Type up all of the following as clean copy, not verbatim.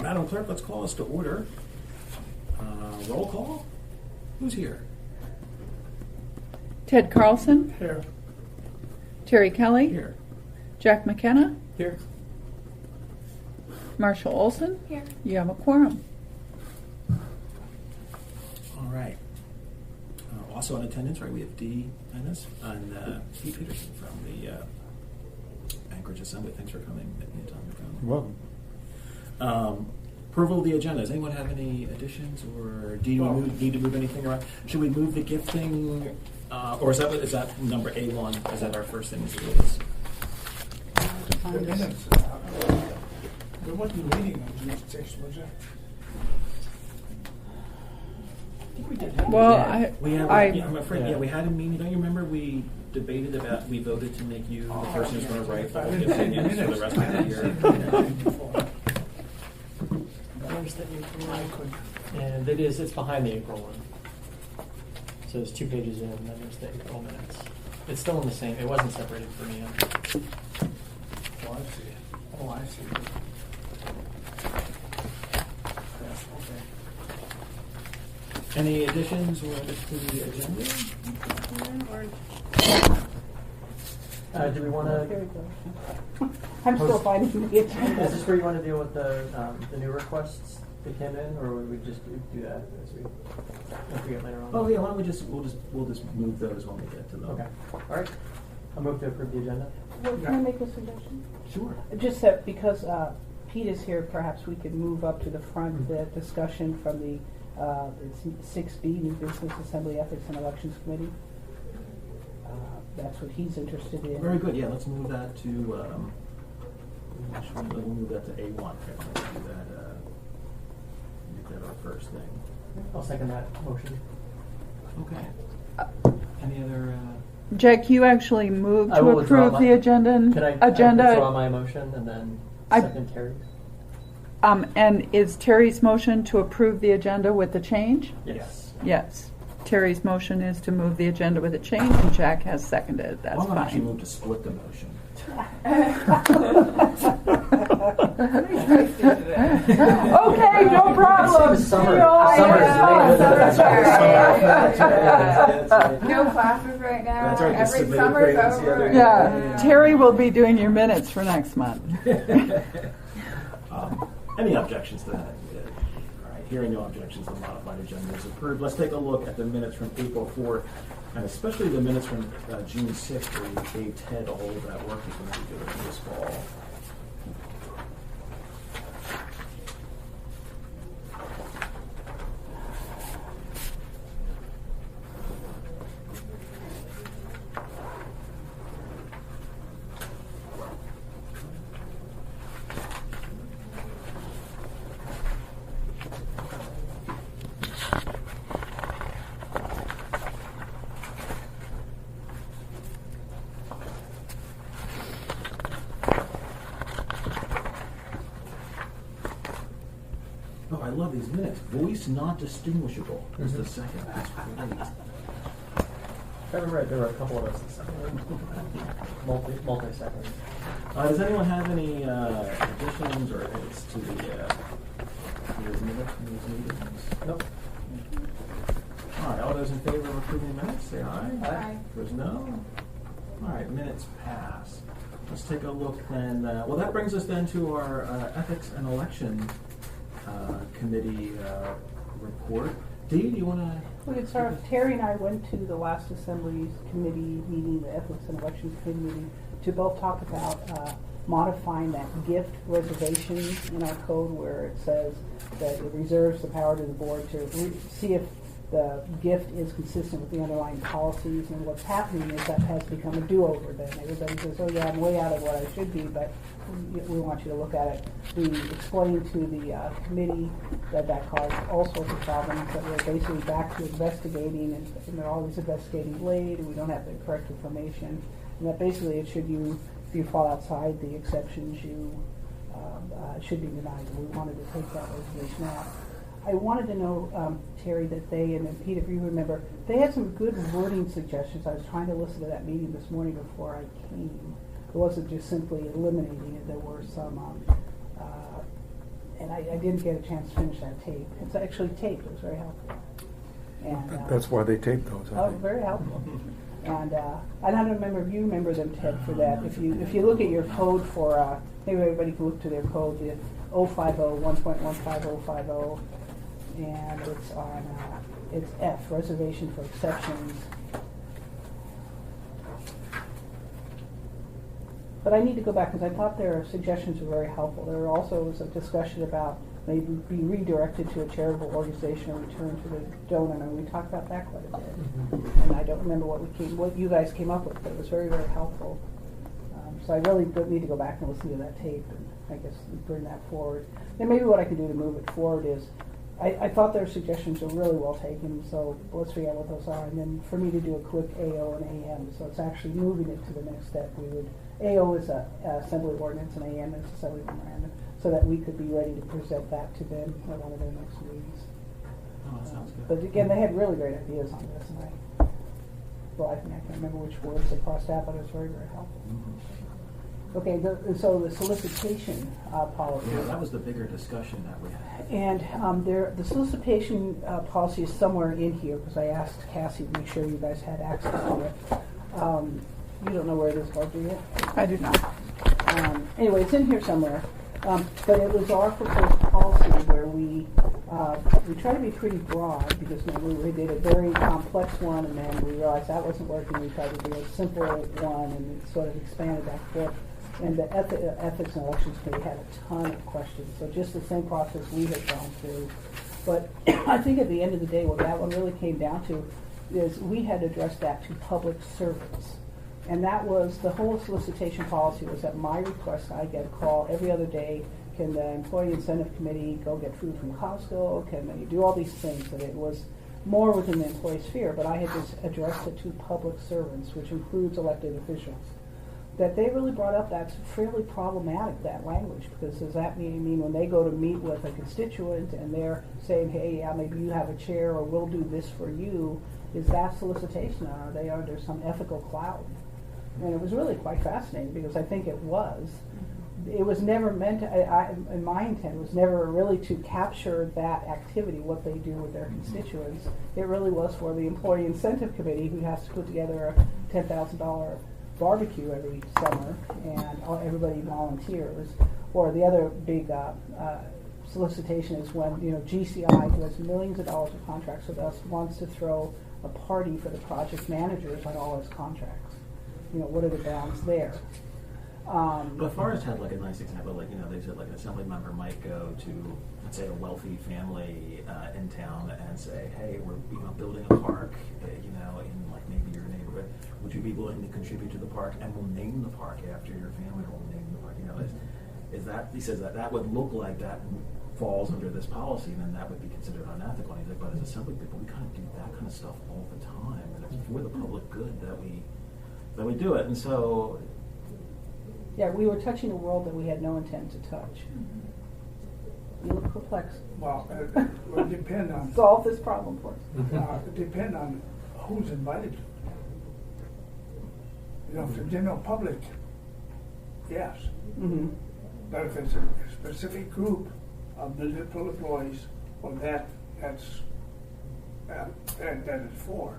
Madam Clerk, let's call us to order. Roll call. Who's here? Ted Carlson, Here. Terry Kelly, Here. Jack McKenna, Here. Marshall Olson. Here. You have a quorum. All right. Also in attendance, right, we have Dee Ennis and Pete Peterson from the Anchorage Assembly. Thanks for coming. Making the time to come. You're welcome. Approval of the agenda. Does anyone have any additions, or do you need to move anything around? Should we move the gifting, or is that number A1? Is that our first thing? The minutes. There wasn't a meeting on June 6th, was there? I think we did. Well, I'm afraid. Yeah, we had a meeting. Don't you remember we debated about? We voted to make you the person who's going to write all the opinions for the rest of the year. There's the April one. And it's behind the April one. So there's 2 pages in, and then there's the April minutes. It's still in the same, it wasn't separated for me. Oh, I see. Oh, I see. Yes, okay. Any additions or edits to the agenda? Do we want Here to, we go. I'm still finding the agenda. is this where you want to deal with the new requests that came in, or would we just do that as we get later on? Oh yeah. Why don't we we'll just move those when we get to them. Okay. All right. I'll move to approve the agenda. Well, can I make a suggestion? Sure. Just that because Pete is here, perhaps we could move up to the front the discussion from the it's 6B, New Business Assembly Ethics and Elections Committee. That's what he's interested in. Very good. Yeah. Let's move that to. We'll move that to A1. Make that our first thing. I'll second that motion. Okay. Any other? Jack, you actually moved I to will withdraw approve my- the agenda. Can I agenda. withdraw my motion and then second Terry's? And is Terry's motion to approve the agenda with the change? Yes. Yes. Terry's motion is to move the agenda with a change, and Jack has seconded. That's Why don't I actually fine. move to split the motion? Okay, no problem. Summer We all- No classes right now. That's right, just Every submitted summer's grades the over. other day. Yeah, Terry will be doing your minutes for next month. Any objections to that? All right, hearing no objections, the modified agenda is approved. Let's take a look at the minutes from April 4th, and especially the minutes from June 6th, where we gave Ted all of that work he's going to be doing this fall. Oh, I love these minutes. Voice not distinguishable is the second. That's great. If I remember right, there were a couple of us this summer. Multi-second. Does anyone have any additions or edits to the minutes from these meetings? Nope. All right, all those in favor of approving the minutes, say aye. Aye. Opposed, no. All right, minutes pass. Let's take a look then. Well, that brings us then to our Ethics and Election Committee report. Dee, do you want to? We could start. Terry and I went to the last Assembly's committee meeting, the Ethics and Elections Committee meeting, to both talk about modifying that gift reservation in our code where it says that it reserves the power to the board to see if the gift is consistent with the underlying policies. And what's happening is that has become a do-over then. Everybody says, oh yeah, I'm way out of what I should be, but we want you to look at it. We explained to the committee that caused all sorts of problems, that we're basically back to investigating, and they're always investigating late, and we don't have the correct information. And that basically it should if you fall outside the exceptions, you should be denied. We wanted to take that reservation out. I wanted to know, Terry, that they, and then Pete, if you remember, they had some good wording suggestions. I was trying to listen to that meeting this morning before I came. It wasn't just simply eliminating it. There were some and I didn't get a chance to finish that tape. It's actually taped. It was very helpful. And That's why they tape those, I oh, think. very helpful. And I don't remember if you remember them, Ted, for that. If you look at your code for maybe everybody can look to their code, the 050 1.15050, and it's on it's F, reservation for exceptions. But I need to go back because I thought their suggestions were very helpful. There also was a discussion about maybe be redirected to a charitable organization or return to the donor, and we talked about that quite a bit. And I don't remember what you guys came up with, but it was very, very helpful. So I really need to go back and listen to that tape and I guess bring that forward. And maybe what I can do to move it forward is, I thought their suggestions were really well taken, so let's figure out what those are. And then for me to do a quick AO and AM, so it's actually moving it to the next step. We would, AO is a assembly ordinance and AM is assembly memorandum, so that we could be ready to present that to them at one of their next meetings. Oh, that sounds good. But again, they had really great ideas on this, and I can't remember which words they crossed out, but it was very, very helpful. Okay, so the solicitation policy. Yeah, that was the bigger discussion that we had. And the solicitation policy is somewhere in here, because I asked Cassie to make sure you guys had access to it. You don't know where it is, Barb, do you? I do not. Anyway, it's in here somewhere. But it was our proposed policy where we try to be pretty broad, because we did a very complex one, and then we realized that wasn't working. We tried to do a simple one, and we sort of expanded back and forth. And the Ethics and Elections Committee had a ton of questions, so just the same process we had gone through. But I think at the end of the day, what that one really came down to is we had addressed that to public servants. And that was, the whole solicitation policy was at my request. I get a call every other day. Can the Employee Incentive Committee go get food from Costco? Can they do all these things? And it was more within the employee sphere, but I had just addressed it to public servants, which includes elected officials. That they really brought up that's fairly problematic, that language, because does that mean when they go to meet with a constituent and they're saying, hey, yeah, maybe you have a chair or we'll do this for you, is that solicitation, or are they under some ethical cloud? And it was really quite fascinating, because I think it was. It was never meant to, in my intent, was never really to capture that activity, what they do with their constituents. It really was for the Employee Incentive Committee, who has to put together a $10,000 barbecue every summer, and everybody volunteers. Or the other big solicitation is when GCI, who has millions of dollars of contracts with us, wants to throw a party for the project managers on all his contracts. What are the bounds there? But Forrest had like a nice example, like, they said like an assembly member might go to, let's say, a wealthy family in town and say, hey, we're building a park, in like maybe your neighborhood. Would you be willing to contribute to the park? And we'll name the park after your family, or we'll name the park. Is that, he says that would look like that falls under this policy, and then that would be considered unethical. And he's like, but as assembly people, we kind of do that kind of stuff all the time, and it's for the public good that we do it. And so, yeah, we were touching a world that we had no intent to touch. You look perplexed. Well, it would depend on, Solve this problem for us. it depend on who's invited. If the general public, yes. Mm-hmm. But if it's a specific group of municipal employees, well, that's that is for,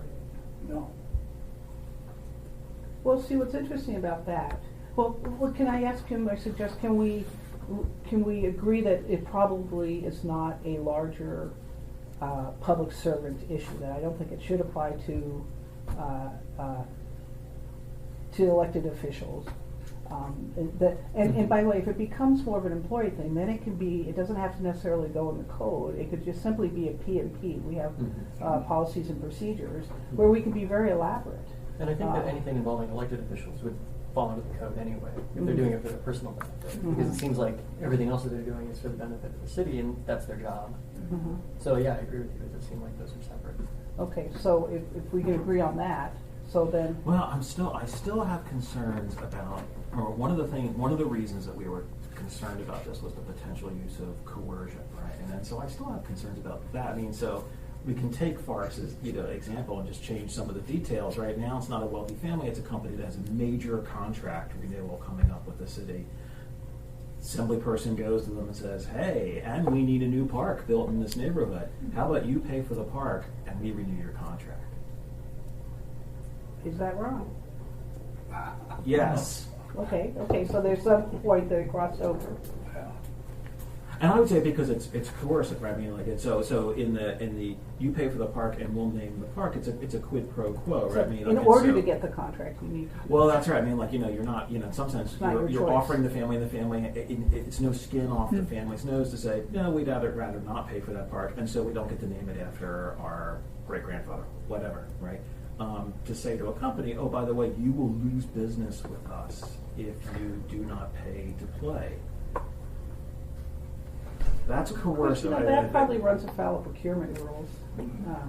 no. Well, see, what's interesting about that, well, can I ask him, or suggest, can we agree that it probably is not a larger public servant issue, that I don't think it should apply to elected officials. And by the way, if it becomes more of an employee thing, then it doesn't have to necessarily go in the code. It could just simply be a P&P. We have policies and procedures where we can be very elaborate. And I think that anything involving elected officials would fall under the code anyway, if they're doing it for their personal benefit. Because it seems like everything else that they're doing is for the benefit of the city, and that's their job. So yeah, I agree with you. It does seem like those are separate. Okay, so if we can agree on that, so then... Well, I still have concerns about, or one of the reasons that we were concerned about this was the potential use of coercion, right? And then so I still have concerns about that. I mean, so we can take Forrest's example and just change some of the details. Right now, it's not a wealthy family; it's a company that has a major contract renewal coming up with the city. assembly person goes to them and says, hey, and we need a new park built in this neighborhood. How about you pay for the park and we renew your contract? Is that wrong? Yes. Okay, so there's some point that it crossed over. And I would say because it's coercive, right? I mean, like it's so in the you pay for the park and we'll name the park. It's a quid pro quo, right? So I mean, in like, order so, to get the contract, you need to. well, that's right. I mean, like you're not in some sense not your you're choice. offering the family, it's no skin off the family's nose to say no, we'd rather not pay for that park, and so we don't get to name it after our great grandfather, whatever, right? To say to a company, oh, by the way, you will lose business with us if you do not pay to play. That's coercive. That probably runs afoul of procurement rules.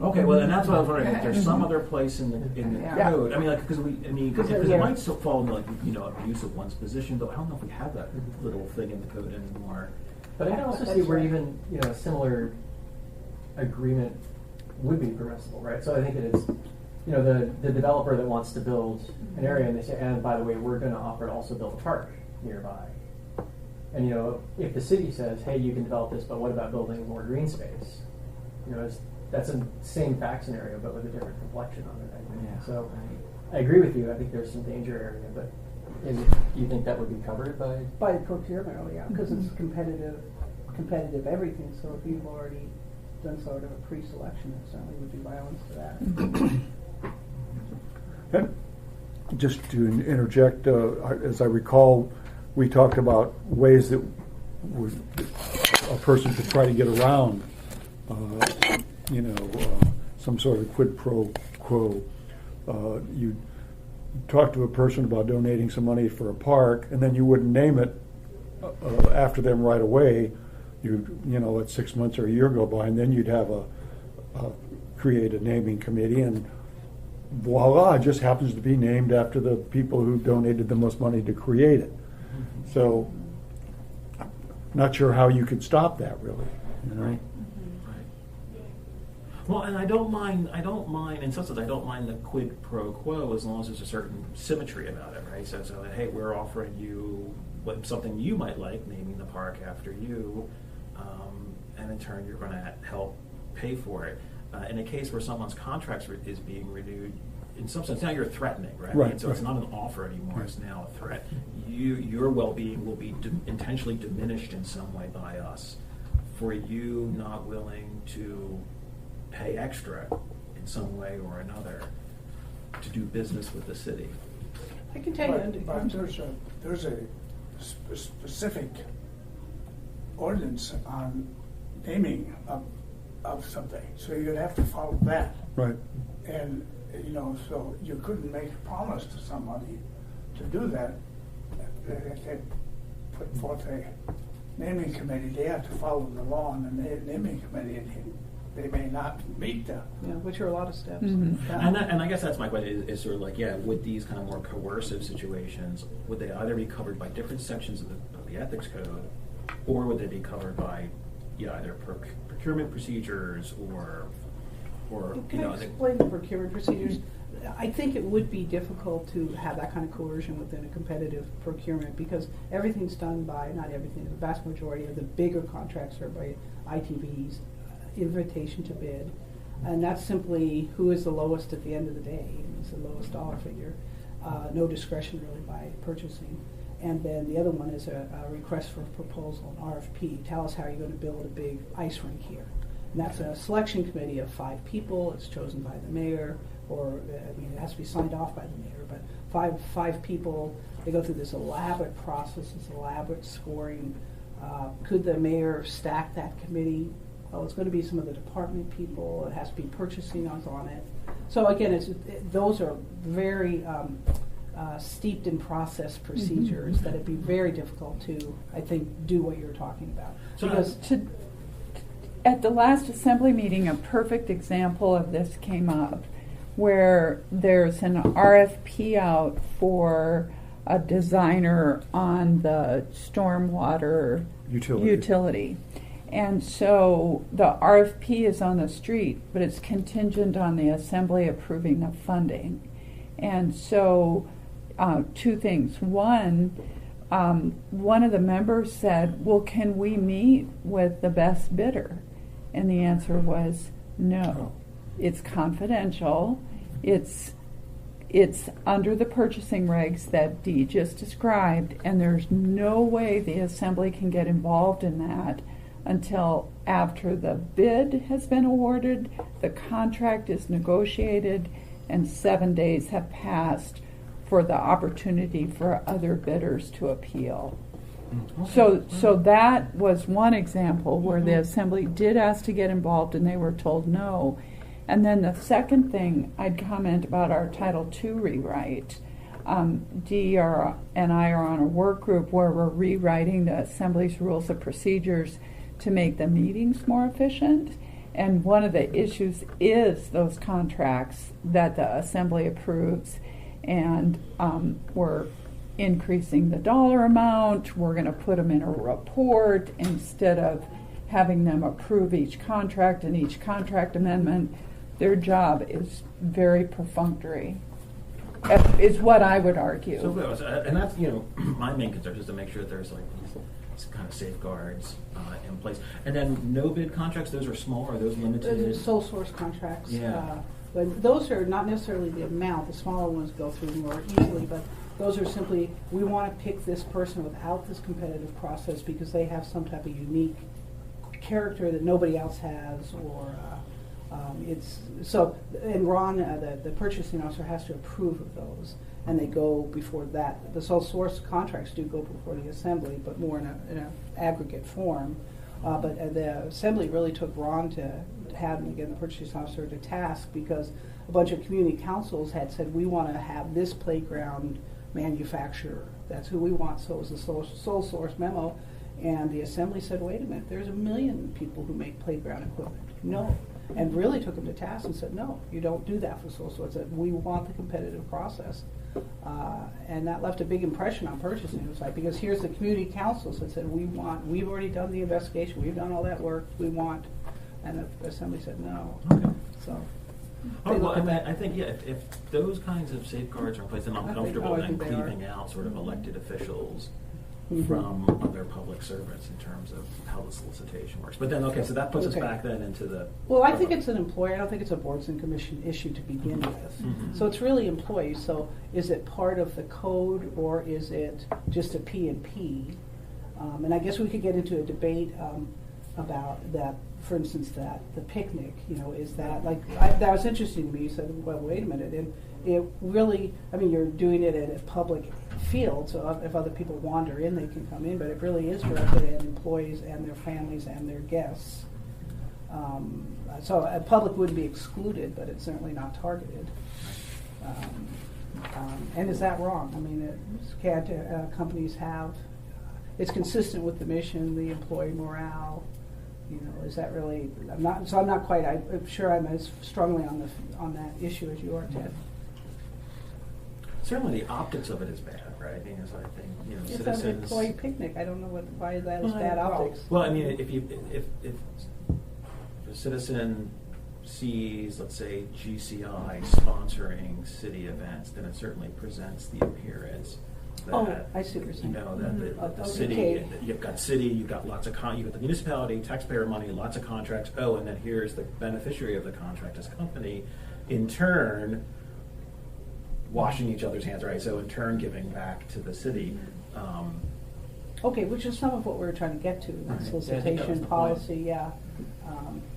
Okay, well, and that's what I was wondering. If there's some other place in the Yeah. code, I mean, like, because it Yeah. might still fall into like abuse of one's position, but I don't know if we have that little thing in the code anymore. But I can also That's see where right. even a similar agreement would be permissible, right? So I think it is, the developer that wants to build an area, and they say, and by the way, we're going to offer to also build a park nearby. And if the city says, hey, you can develop this, but what about building more green space? That's a same fact scenario, but with a different complexion on it, I think. Yeah. So I agree with you. I think there's some danger area, but do you think that would be covered by? By procurement, because it's competitive everything. So if you've already done sort of a pre-selection, it certainly would be violence to that. And just to interject, as I recall, we talked about ways that a person could try to get around, some sort of quid pro quo. You talk to a person about donating some money for a park, and then you wouldn't name it after them right away. Let 6 months or a year go by, and then you'd have create a naming committee, and voila, it just happens to be named after the people who donated the most money to create it. So, not sure how you could stop that, really. Right. Well, and I don't mind, in some sense, I don't mind the quid pro quo as long as there's a certain symmetry about it, right? So that, hey, we're offering you something you might like, naming the park after you, and in turn you're going to help pay for it. In a case where someone's contract is being renewed, in some sense, now you're threatening, right? Right, So it's right. not an offer anymore, it's now a threat. Your well-being will be intentionally diminished in some way by us for you not willing to pay extra in some way or another to do business with the city. I can tell you. But there's a specific ordinance on naming of something, so you'd have to follow that. Right. And, so you couldn't make a promise to somebody to do that. If they put forth a naming committee, they have to follow the law in the naming committee, and they may not meet them. Yeah, which are a lot of steps. Mm-hmm. And I guess that's my question is sort of like, would these kind of more coercive situations, would they either be covered by different sections of the ethics code, or would they be covered by either procurement procedures or Can I explain the procurement procedures? I think it would be difficult to have that kind of coercion within a competitive procurement because everything's done by, not everything, the vast majority of the bigger contracts are by ITBs, invitation to bid. And that's simply who is the lowest at the end of the day. It's the lowest dollar figure. No discretion really by purchasing. And then the other one is a request for proposal, an RFP. Tell us how you're going to build a big ice rink here. And that's a selection committee of 5 people. It's chosen by the mayor, or it has to be signed off by the mayor. But five people. They go through this elaborate process, this elaborate scoring. Could the mayor stack that committee? Well, it's going to be some of the department people. It has to be purchasing on it. So again, those are very steeped in process procedures that it'd be very difficult to, I think, do what you're talking about. So because At the last assembly meeting, a perfect example of this came up where there's an RFP out for a designer on the stormwater utility. And so the RFP is on the street, but it's contingent on the assembly approving the funding. And so 2 things. One, one of the members said, well, can we meet with the best bidder? And the answer was no. It's confidential. It's under the purchasing regs that Dee just described, and there's no way the assembly can get involved in that until after the bid has been awarded, the contract is negotiated, and 7 days have passed for the opportunity for other bidders to appeal. So that was one example where the assembly did ask to get involved and they were told no. And then the second thing I'd comment about our Title II rewrite. Dee and I are on a work group where we're rewriting the Assembly's rules of procedures to make the meetings more efficient. And one of the issues is those contracts that the Assembly approves. And we're increasing the dollar amount. We're going to put them in a report instead of having them approve each contract and each contract amendment. Their job is very perfunctory, is what I would argue. So, and that's, my main concern is to make sure that there's like these kind of safeguards in place. And then no bid contracts, those are small, are those limited? Those are sole source contracts. Yeah. But those are not necessarily the amount. The smaller ones go through more easily, but those are simply, we want to pick this person without this competitive process because they have some type of unique character that nobody else has, or it's so. And Ron, the purchasing officer, has to approve of those, and they go before that. The sole source contracts do go before the assembly, but more in an aggregate form. But the assembly really took Ron to have, and again, the purchasing officer to task because a bunch of community councils had said, we want to have this playground manufacturer. That's who we want. So it was a sole source memo. And the assembly said, wait a minute, there's 1 million people who make playground equipment. No. And really took them to task and said, no, you don't do that for sole source. Said, we want the competitive process. And that left a big impression on purchasing. It was like, because here's the community councils that said, we've already done the investigation, we've done all that work, we want. And the assembly said no. Okay. So. Well, I think, yeah, if those kinds of safeguards are in place, then I'm comfortable I in think they are. leaving out sort of elected officials Mhm. from other public servants in terms of how the solicitation works. But then, okay, so that puts us Okay. back then into the. Well, I think it's an employee. I don't think it's a boards and commission issue to begin with. Mhm. So it's really employees. So is it part of the code or is it just a P&P? And I guess we could get into a debate about that. For instance, that the picnic, is that like that was interesting to me. You said, well, wait a minute, and it really, you're doing it at a public field, so if other people wander in, they can come in, but it really is directed at employees and their families and their guests. So a public wouldn't be excluded, but it's certainly not targeted. And is that wrong? Can't companies have? It's consistent with the mission, the employee morale. Is that really? I'm not quite. I'm sure I'm as strongly on that issue as you are, Ted. Certainly, the optics of it is bad, right? Because I think It's citizens. an employee picnic. I don't know why that is bad optics. Well, if a citizen sees, let's say, GCI sponsoring city events, then it certainly presents the appearance that, Oh, I see what you're saying. that the Okay. city, you've got city, you've got lots of you've got the municipality, taxpayer money, lots of contracts. Oh, and then here's the beneficiary of the contract, this company, in turn, washing each other's hands, right? So in turn, giving back to the city. Okay, which is some of what we were trying to get to, Right. that Yeah, I think that was solicitation the policy, yeah.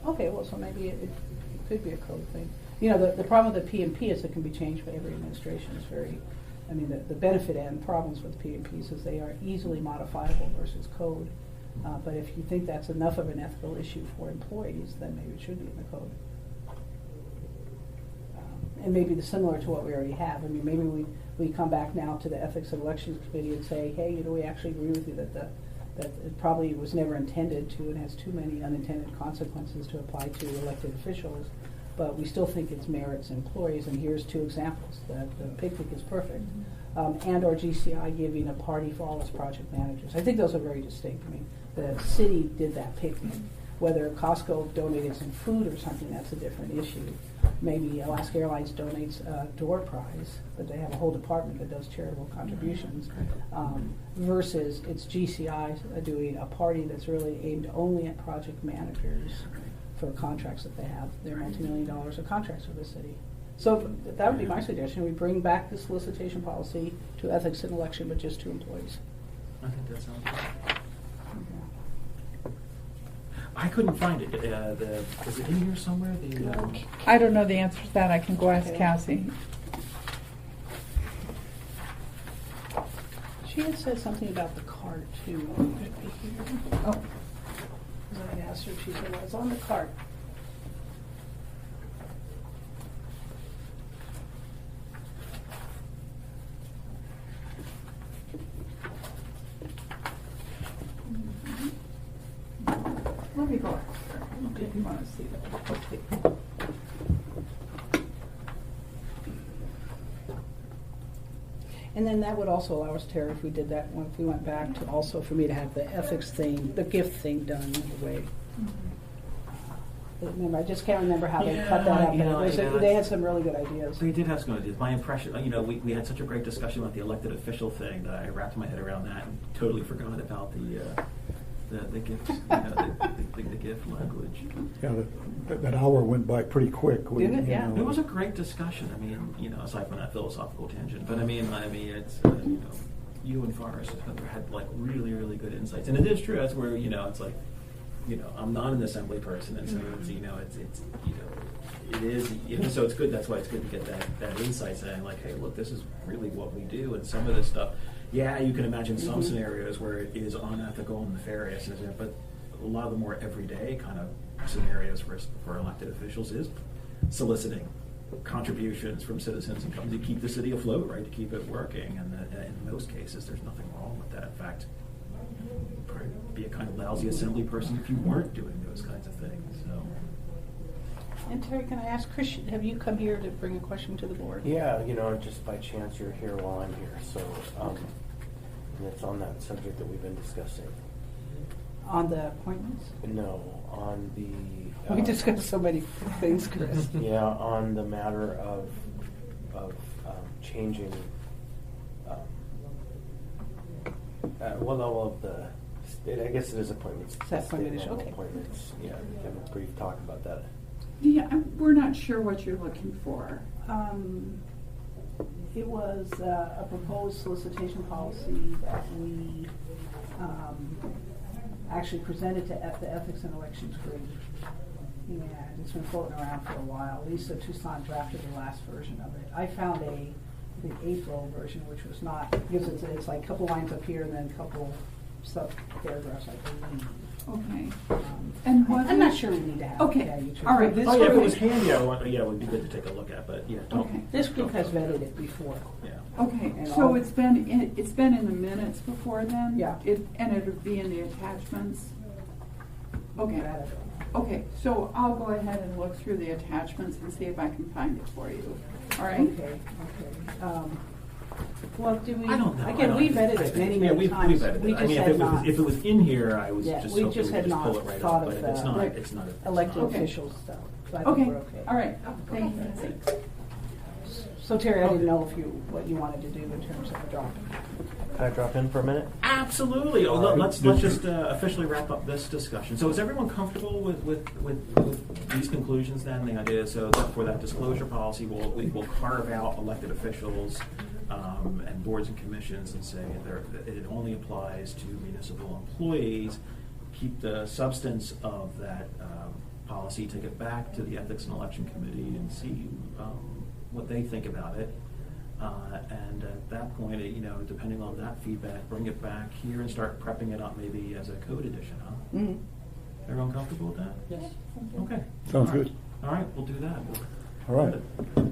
Okay, well, so maybe it could be a code thing. The problem with the P&P is it can be changed by every administration. It's very, the benefit and problems with P&Ps is they are easily modifiable versus code. But if you think that's enough of an ethical issue for employees, then maybe it should be in the code. And maybe similar to what we already have. Maybe we come back now to the Ethics and Elections Committee and say, hey, we actually agree with you that it probably was never intended to and has too many unintended consequences to apply to elected officials, but we still think it's merits employees, and here's 2 examples. That the picnic is perfect, and or GCI giving a party for all its project managers. I think those are very distinct. The city did that picnic. Whether Costco donated some food or something, that's a different issue. Maybe Alaska Airlines donates a door prize, but they have a whole department that does charitable contributions. Versus it's GCI doing a party that's really aimed only at project managers for contracts that they have. They're multi-million dollars of contracts with the city. So that would be my suggestion. We bring back the solicitation policy to ethics and election, but just to employees. I think that sounds good. I couldn't find it. Is it in here somewhere? I don't know the answer to that. I can go ask Okay. Cassie. She had said something about the cart too. Could it be here? Oh. 'Cause I asked her, she said, well, it's on the cart. Let me go ask her. If you want to see that. And then that would also allow us, Terry, if we did that, if we went back to also for me to have the ethics thing, the gift thing done the way. Remember, I just can't remember how they cut that up. you but know, it was- you know, they had some really good ideas. They did have some ideas. My impression, we had such a great discussion about the elected official thing that I wrapped my head around that and totally forgot about the gift, the gift language. Yeah, that hour went by pretty quick. Did it? Yeah. It was a great discussion. I mean, aside from that philosophical tangent, but I mean, it's you and Forrest had like really, really good insights, and it is true. That's where it's like, I'm not an assembly person, and so it is. So it's good. That's why it's good to get that insight, saying like, hey, look, this is really what we do, and some of this stuff. Yeah, you can imagine some scenarios where it is unethical and nefarious, but a lot of the more everyday kind of scenarios for elected officials is soliciting contributions from citizens and companies to keep the city afloat, right? To keep it working, and in most cases, there's nothing wrong with that. In fact, you'd probably be a kind of lousy assembly person if you weren't doing those kinds of things. So. And Terry, can I ask, Chris, have you come here to bring a question to the board? Yeah, just by chance you're here while I'm here, so and it's on that subject that we've been discussing. On the appointments? No, on the. We discussed so many things, Chris. Yeah, on the matter of changing. Of the. I guess it is appointments. It's that appointment issue, state-level okay. Appointments. Yeah, have a brief talk about that. Yeah, we're not sure what you're looking for. It was a proposed solicitation policy that we actually presented to the Ethics and Elections Group. And it's been floating around for a while. Lisa Toussaint drafted the last version of it. I found the April version, which was not, because it's like a couple lines up here and then a couple sub-paragraphs, I believe. Okay. And what I'm not sure we need to have. Okay. it, to tell you the truth. All right. This Oh yeah, if it group- was handy, it would be good to take a look at. But yeah, don't. Okay. This group has vetted it before. Yeah. Okay, And so all- it's been in the minutes before then? Yeah. And it would be in the attachments? Okay. That I don't know. Okay, so I'll go ahead and look through the attachments and see if I can find it for you. All right? Okay. Well, do we? I don't know. Again, we vetted it many, Yeah, many we times. vetted We it. just had not. If it was in here, I was Yeah, just we hoping just we had could just pull not it right thought up. of But it's the not. like, It's not. elected Okay. officials stuff. So I think Okay, we're okay. all right, thank you. So Terry, I didn't know what you wanted to do in terms of the drop. Can I drop in for a minute? Absolutely. Let's just officially wrap up this discussion. So is everyone comfortable with these conclusions then? The idea is so that for that disclosure policy, we will carve out elected officials and boards and commissions and say that it only applies to municipal employees. Keep the substance of that policy, take it back to the Ethics and Election Committee and see what they think about it. And at that point, depending on that feedback, bring it back here and start prepping it up maybe as a code edition, huh? Mm-hmm. Everyone comfortable with that? Yes. Okay. Sounds All right. good. All right, we'll do that. All right.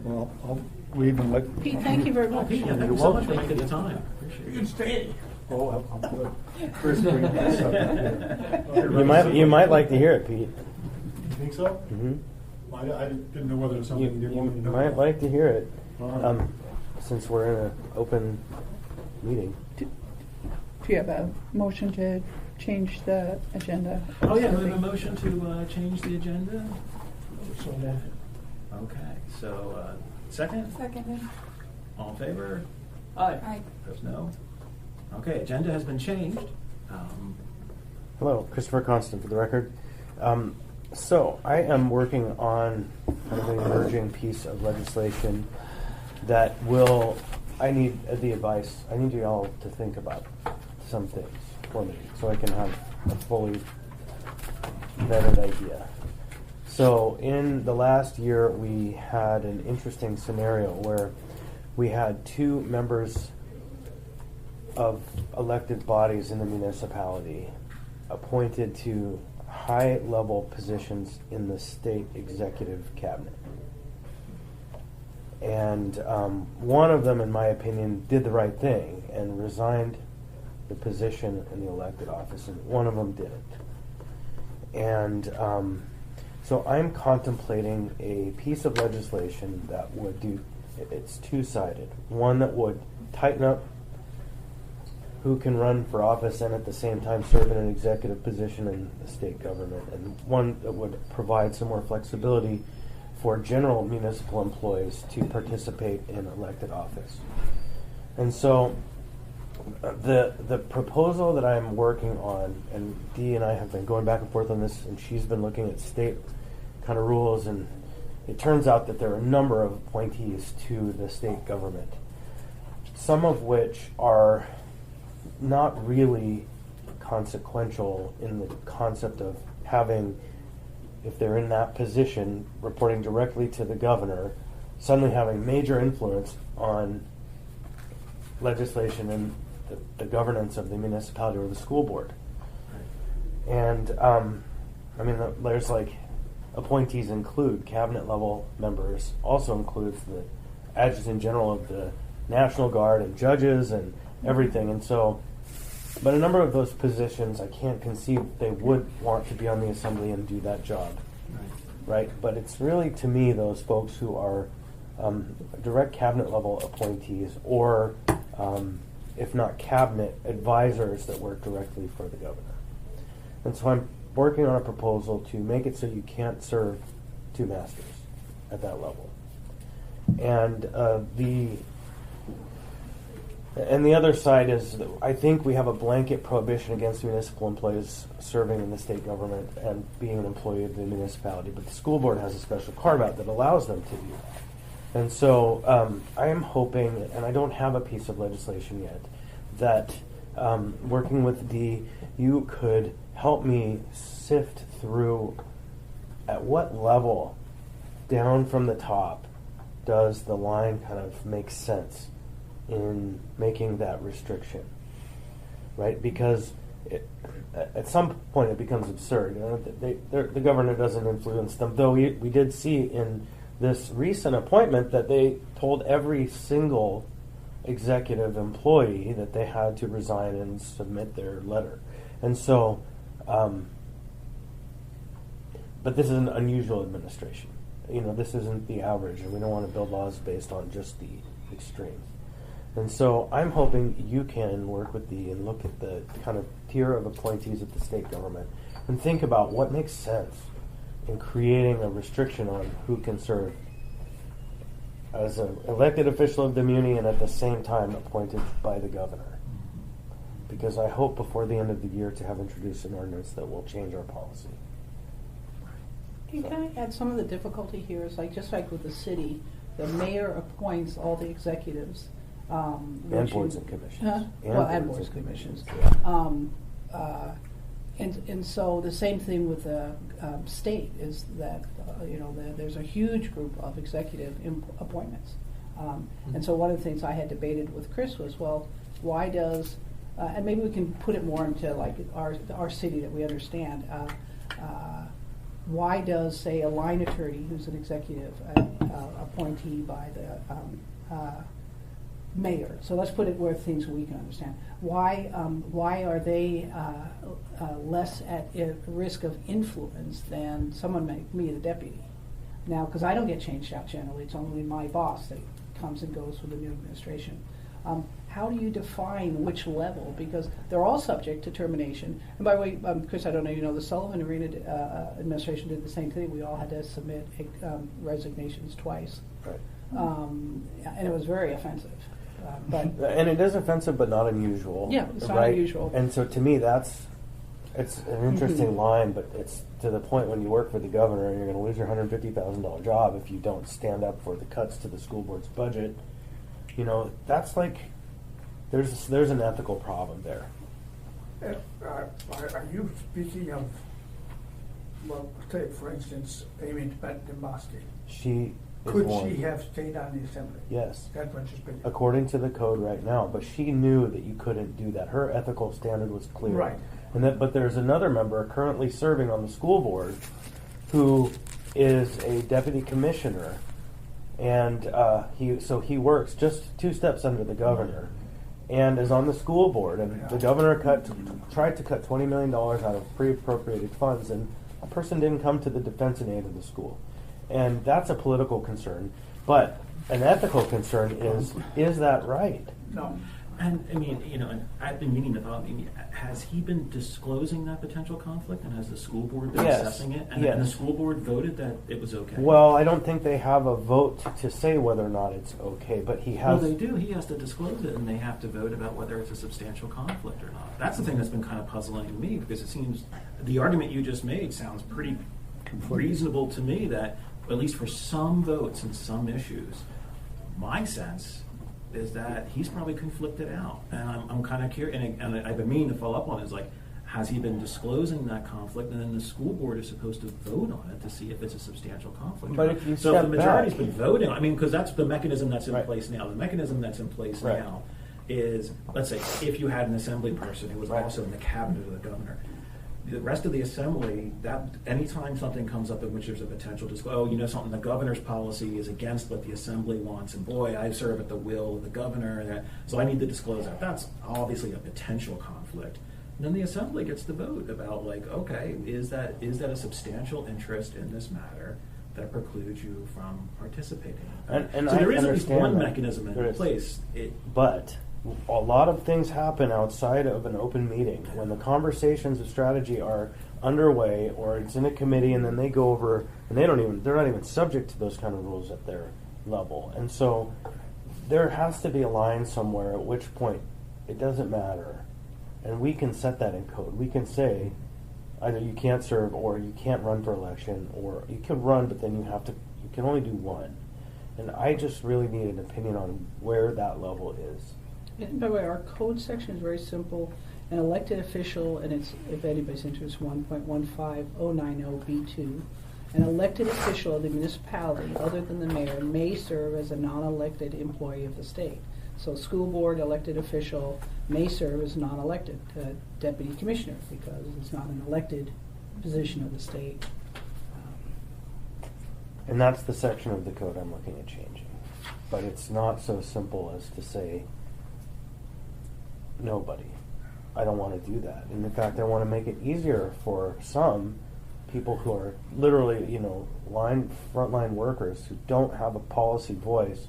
Well, I'll leave and let. Pete, thank you very much. Pete, yeah, thank you so much for making the time. Appreciate You it. can stay. Oh, I'm good. Chris, bring this up here. You might like to hear it, Pete. You think so? Mm-hmm. I didn't know whether it was You, something you you wanted to know. might like to hear it, All right. since we're in an open meeting. Do you have a motion to change the agenda. Oh, yeah, we have a motion to change the agenda? So that, Okay, so, second? Seconded. All in favor? Aye. Opposed, no? Okay, agenda has been changed. Hello, Christopher Constant for the record. So I am working on kind of an emerging piece of legislation that I need the advice, I need you all to think about some things for me so I can have a fully vetted idea. So in the last year, we had an interesting scenario where we had 2 members of elected bodies in the municipality appointed to high-level positions in the state executive cabinet. And one of them, in my opinion, did the right thing and resigned the position in the elected office, and one of them didn't. And so I'm contemplating a piece of legislation that would it's two-sided. One that would tighten up who can run for office and at the same time serve in an executive position in the state government, and one that would provide some more flexibility for general municipal employees to participate in elected office. And so the proposal that I'm working on, and Dee and I have been going back and forth on this, and she's been looking at state kind of rules, and it turns out that there are a number of appointees to the state government, some of which are not really consequential in the concept of having, if they're in that position, reporting directly to the governor, suddenly having major influence on legislation and the governance of the municipality or the school board. And there's like appointees include cabinet level members, also includes the adjutant general of the National Guard and judges and everything. And so, but a number of those positions, I can't conceive they would want to be on the assembly and do that job, right? But it's really, to me, those folks who are direct cabinet level appointees, or if not cabinet, advisors that work directly for the governor. And so I'm working on a proposal to make it so you can't serve 2 masters at that level. And the other side is that I think we have a blanket prohibition against municipal employees serving in the state government and being an employee of the municipality, but the school board has a special carve-out that allows them to do that. And so I am hoping, and I don't have a piece of legislation yet, that working with Dee, you could help me sift through at what level down from the top does the line kind of make sense in making that restriction, right? Because at some point it becomes absurd. The governor doesn't influence them, though we did see in this recent appointment that they told every single executive employee that they had to resign and submit their letter. And so, but this is an unusual administration. This isn't the average, and we don't want to build laws based on just the extremes. And so I'm hoping you can work with Dee and look at the kind of tier of appointees of the state government and think about what makes sense in creating a restriction on who can serve as an elected official of the muni and at the same time appointed by the governor. Because I hope before the end of the year to have introduced an ordinance that will change our policy. Can I add some of the difficulty here is just like with the city, the mayor appoints all the executives. And boards and commissions. And boards and commissions. Yeah. And so the same thing with the state is that there's a huge group of executive appointments, and so one of the things I had debated with Chris was, well, why does and maybe we can put it more into like our city that we understand. Why does, say, a line attorney who's an executive appointee by the mayor? So let's put it where things we can understand. Why are they less at risk of influence than someone like me, the deputy? Now, because I don't get changed out generally, it's only my boss that comes and goes with the new administration. how do you define which level? Because they're all subject to termination. And by the way, Chris, I don't know, you know, the Sullivan Arena administration did the same thing. We all had to submit resignations twice. Right. And it was very offensive. But And it is offensive, but not unusual. Yeah, it's not right? unusual. And so to me, it's an interesting line, but it's to the point when you work for the governor and you're going to lose your $150,000 job if you don't stand up for the cuts to the school board's budget. You know, that's like there's an ethical problem there. Are you speaking of, well, say for instance, Amy Demosky? She is Could one. she have stayed on the assembly? Yes. That's what you're speaking. According to the code right now, but she knew that you couldn't do that. Her ethical standard was clear. Right. But there's another member currently serving on the school board who is a deputy commissioner, and he works just 2 steps under the governor, and is on the school board. And the governor tried to cut $20 million out of pre-appropriated funds, and a person didn't come to the defense and aid of the school, and that's a political concern. But an ethical concern is that right? No. And I mean, you know, and I've been meaning to thought, has he been disclosing that potential conflict, and has the school board been Yes. assessing it? And, Yes. and the school board voted that it was okay? Well, I don't think they have a vote to say whether or not it's okay, but he Well, has. they do. He has to disclose it, and they have to vote about whether it's a substantial conflict or not. That's the thing that's been kind of puzzling to me, because it seems the argument you just made sounds pretty reasonable to me, that at least for some votes and some issues, my sense is that he's probably conflicted out. And I'm kind of curious, and I've been meaning to follow up on it, is like, has he been disclosing that conflict, and then the school board is supposed to vote on it to see if it's a substantial conflict. But or not. if you so step if the majority's back- been voting, I mean, because that's the mechanism that's in Right. place now. The mechanism that's in place Right. now is, let's say, if you had an assembly person who was Right. also in the cabinet of the governor, the rest of the assembly, that anytime something comes up in which there's a potential something, the governor's policy is against what the assembly wants, and boy, I serve at the will of the governor, so I need to disclose that. That's obviously a potential conflict. And then the assembly gets to vote about, like, okay, is that a substantial interest in this matter that precludes you from participating? And so I there is at least understand one that. mechanism There in is. place. But a lot of things happen outside of an open meeting when the conversations of strategy are underway, or it's in a committee, and then they go over, and they're not even subject to those kind of rules at their level. And so there has to be a line somewhere at which point it doesn't matter, and we can set that in code. We can say either you can't serve, or you can't run for election, or you can run, but then you can only do one. And I just really need an opinion on where that level is. And by the way, our code section is very simple. An elected official, and it's, if anybody's interested, 1.15090B2. An elected official of the municipality, other than the mayor, may serve as a non-elected employee of the state. So school board elected official may serve as non-elected deputy commissioner, because it's not an elected position of the state. And that's the section of the code I'm looking at changing. But it's not so simple as to say, nobody. I don't want to do that. And in fact, I want to make it easier for some people who are literally, frontline workers who don't have a policy voice,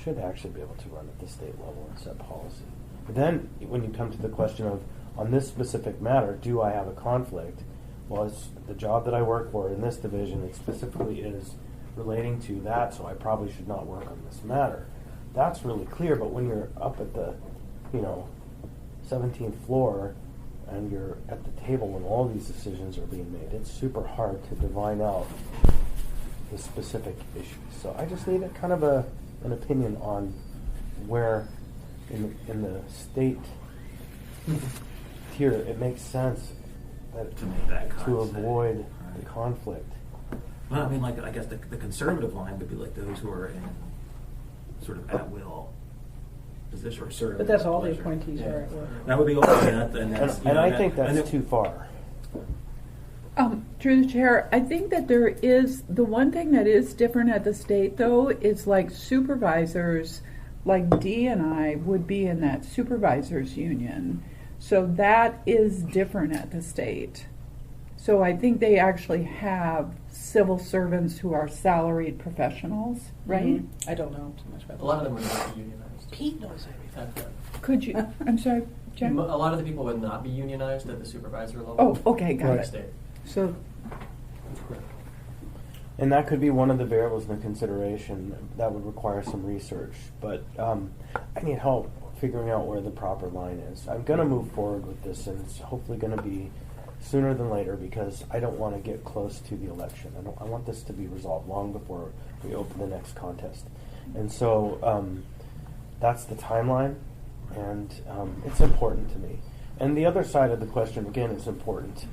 should actually be able to run at the state level and set policy. But then, when you come to the question of, on this specific matter, do I have a conflict? Well, it's the job that I work for in this division, it specifically is relating to that, so I probably should not work on this matter. That's really clear, but when you're up at the, 17th floor and you're at the table when all these decisions are being made, it's super hard to divine out the specific issues. So I just need an opinion on where in the state tier it makes sense that To make that cut, to avoid right. the conflict. Well, I mean, like, I guess the conservative line would be like those who are in sort of at will position or serving. But that's all the pleasure. appointees Yeah. are at will. That would be all that, And I think that's too far. Through the chair, I think that there is, the one thing that is different at the state, though, is like supervisors, like Dee and I would be in that supervisors union. So that is different at the state. So I think they actually have civil servants who are salaried professionals, right? I don't know too much about that. A lot of them would not be unionized. Pete knows everything. Could you, I'm sorry, A Jen? lot of the people would not be unionized at the supervisor level. Oh, okay, got in the it. state. So, And that could be one of the variables in consideration that would require some research. But I need help figuring out where the proper line is. I'm going to move forward with this, and it's hopefully going to be sooner than later because I don't want to get close to the election. I want this to be resolved long before we open the next contest. And so that's the timeline, and it's important to me. And the other side of the question, again, is important.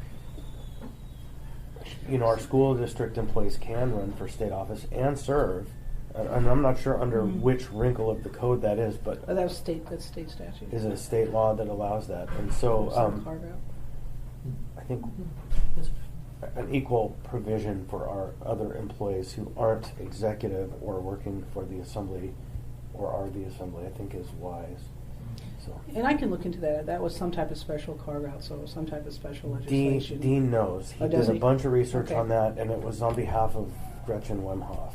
You know, our school district employees can run for state office and serve, and I'm not sure under which wrinkle of the code that is, but that's state statute. is it a state law that allows that? And so Some carve out. I think an equal provision for our other employees who aren't executive or working for the assembly or are the assembly, I think is wise. So And I can look into that. That was some type of special carve out, so some type of special legislation. Dean knows. He Oh, does did a he? bunch of research Okay. on that, and it was on behalf of Gretchen Wemhoff.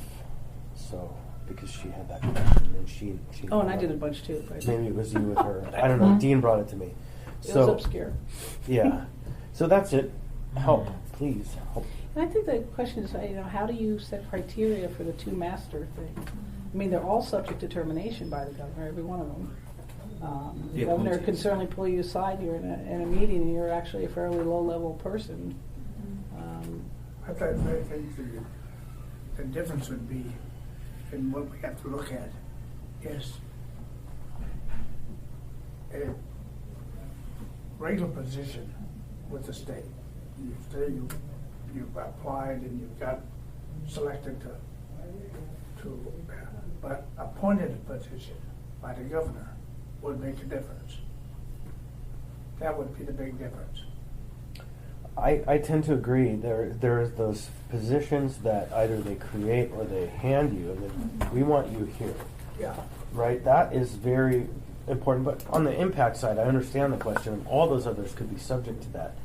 So, because she had that question, and she Oh, and I did a bunch too. But Maybe it was you with her. I don't know. Dean brought it to me. it So, was obscure. yeah. So that's it. Help, please. Help. And I think the question is, how do you set criteria for the two master thing? I mean, they're all subject to termination by the governor, every one of them. The The governor appointees. can certainly pull you aside. You're in a meeting, and you're actually a fairly low-level person. I think the difference would be, and what we have to look at, is a regular position with the state. You say you've applied and you've got selected but appointed position by the governor would make a difference. That would be the big difference. I tend to agree. There's those positions that either they create or they hand you, and then we want you here. Yeah. Right? That is very important. But on the impact side, I understand the question, and all those others could be subject to that.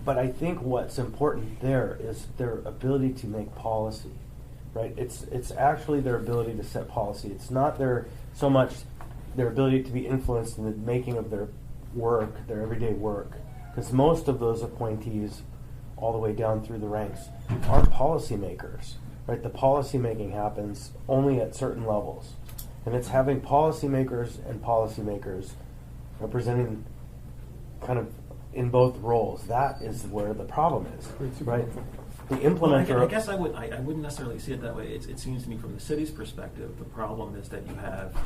But I think what's important there is their ability to make policy. Right? It's actually their ability to set policy. It's not so much their ability to be influenced in the making of their work, their everyday work. Because most of those appointees, all the way down through the ranks, aren't policymakers. Right? The policy making happens only at certain levels. And it's having policymakers and policymakers representing kind of in both roles. That is where the problem is. Right? The implementer. I guess I wouldn't necessarily see it that way. It seems to me from the city's perspective, the problem is that you have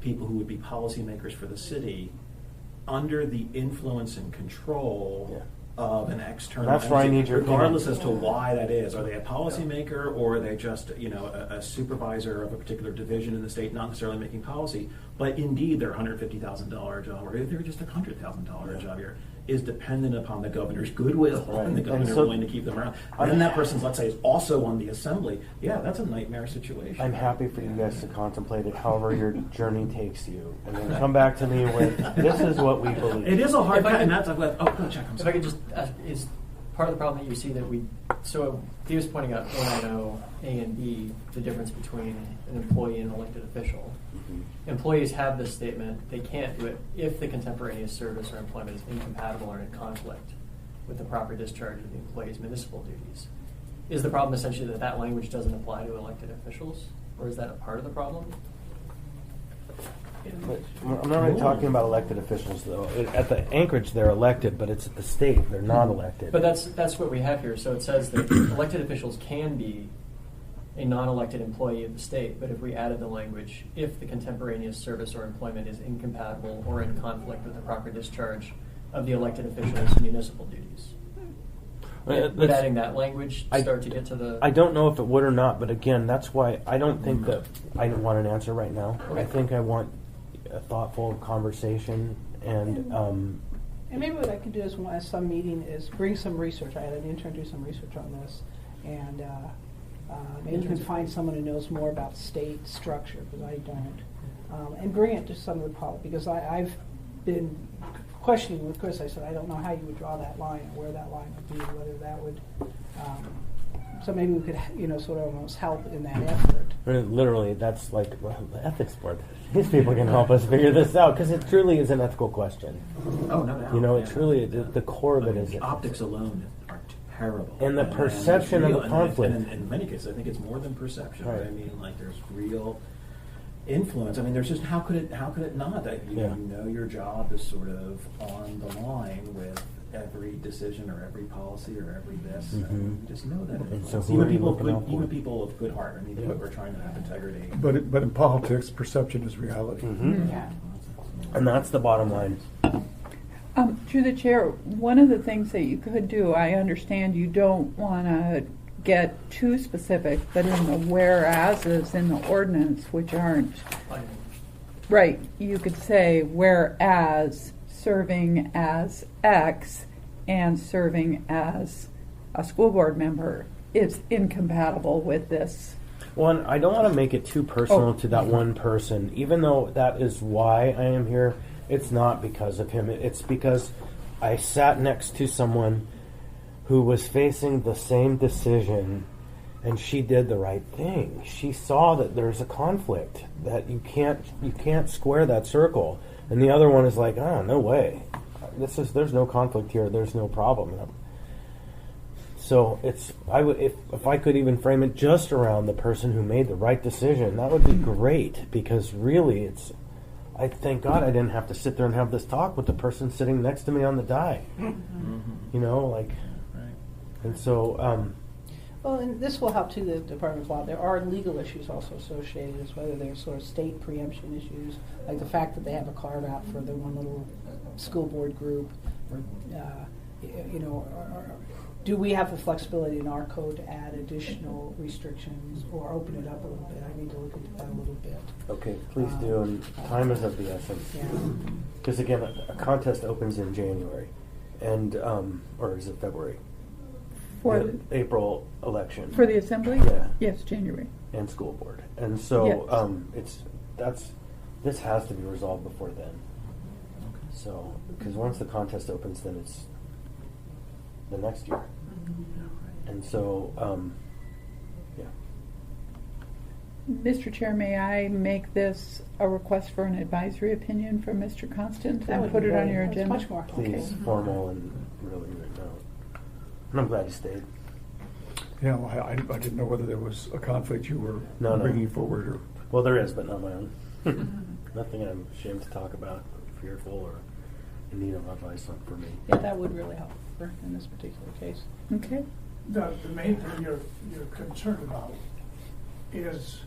people who would be policymakers for the city under the influence and control of an external That's where I entity, need your regardless opinion. as to why that is. Are they a policymaker or are they just a supervisor of a particular division in the state, not necessarily making policy, but indeed their $150,000 job, or they're just a $100,000 job here, is dependent upon the governor's goodwill Right. and the governor And so- willing to keep them around. And then that person's, let's say, is also on the assembly. Yeah, that's a nightmare situation. I'm happy for you guys to contemplate it however your journey takes you. And then come back to me with, this is what we believe. It is a hard If I cut, and could- that's go check. I'm If I sorry. could just ask, is part of the problem that you see that he was pointing out A and B, the difference between an employee and an elected official. Employees have this statement, they can't do it if the contemporaneous service or employment is incompatible or in conflict with the proper discharge of the employee's municipal duties. Is the problem essentially that language doesn't apply to elected officials, or is that a part of the problem? But I'm not really talking about elected officials, though. At the Anchorage, they're elected, but it's at the state, they're not elected. But that's what we have here. So it says that elected officials can be a non-elected employee of the state, but if we added the language, if the contemporaneous service or employment is incompatible or in conflict with the proper discharge of the elected official's municipal duties. Would adding that language start to get to the... I don't know if it would or not, but again, that's why I don't think that I want an answer right now. Okay. I think I want a thoughtful conversation and And maybe what I could do is, at some meeting, is bring some research. I had an intern do some research on this, and maybe you can find someone who knows more about state structure, because I don't, and bring it to some of the because I've been questioning with Chris, I said, I don't know how you would draw that line or where that line would be, whether that would, so maybe we could, sort of almost help in that effort. Literally, that's like the ethics board. These people can help us figure this out because it truly is an ethical question. Oh, no doubt. It Yeah. truly, the core of it is optics alone are terrible. And the perception of real- the conflict. And in many cases, I think it's more than perception. Right. Right? I mean, like there's real influence. I mean, there's just how could it not that you know your job is sort of on the line with every decision or every policy or every this. Mhm. And you just know that. And influence. so who even are you people, looking out for? even people of good heart. I mean, Yeah. people who are trying to have integrity. But in politics, perception is reality. Mhm. Yeah. And that's the bottom line. Through the chair, one of the things that you could do, I understand you don't want to get too specific, but in the whereases in the ordinance, which aren't, right, you could say whereas serving as X and serving as a school board member is incompatible with this. One, I don't want to make it too personal Oh. to that one person, even though that is why I am here. It's not because of him. It's because I sat next to someone who was facing the same decision, and she did the right thing. She saw that there's a conflict, that you can't square that circle, and the other one is like, no way. There's no conflict here. There's no problem. So if I could even frame it just around the person who made the right decision, that would be great, because really I thank God I didn't have to sit there and have this talk with the person sitting next to me on the die. Right. And so Well, and this will help too, the Department of Law. There are legal issues also associated, as whether there's sort of state preemption issues, like the fact that they have a carve out for the one little school board group, or do we have the flexibility in our code to add additional restrictions or open it up a little bit? I need to look into that a little bit. okay, please do. And time is of the essence. Yeah. Because again, a contest opens in January, and or is it February? For The April election. For the assembly? Yeah. Yes, January. And school board. And so this has to be resolved before then. So, because once the contest opens, then it's the next year. And so, Mr. Chair, may I make this a request for an advisory opinion from Mr. Constant That and would put be it on great. your That's agenda? much more. please, Okay. formal and really written out. And I'm glad you stayed. Yeah, well, I didn't know whether there was a conflict you were No. bringing forward or. Well, there is, but not my own. Nothing I'm ashamed to talk about, fearful, or in need of advice on for me. Yeah, that would really help in this particular case. Okay. The main thing you're concerned about is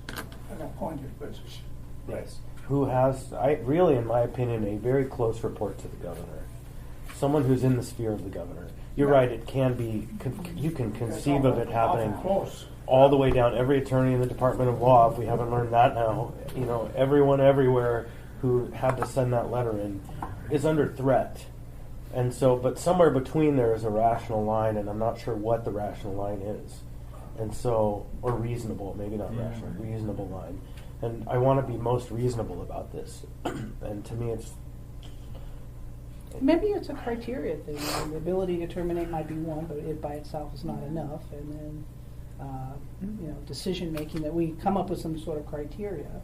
an appointed position. Yes. Who has, really, in my opinion, a very close report to the governor. Someone who's in the sphere of the governor. You're right, it can be, you can conceive of it happening Close. all the way down, every attorney in the Department of Law, if we haven't learned that now, everyone everywhere who had to send that letter in is under threat. And so, but somewhere between there is a rational line, and I'm not sure what the rational line is. And so, or reasonable, maybe not rational, reasonable line. And I want to be most reasonable about this. And to me, it's... Maybe it's a criteria thing. The ability to terminate might be one, but it by itself is not enough. And then, decision making, that we come up with some sort of criteria.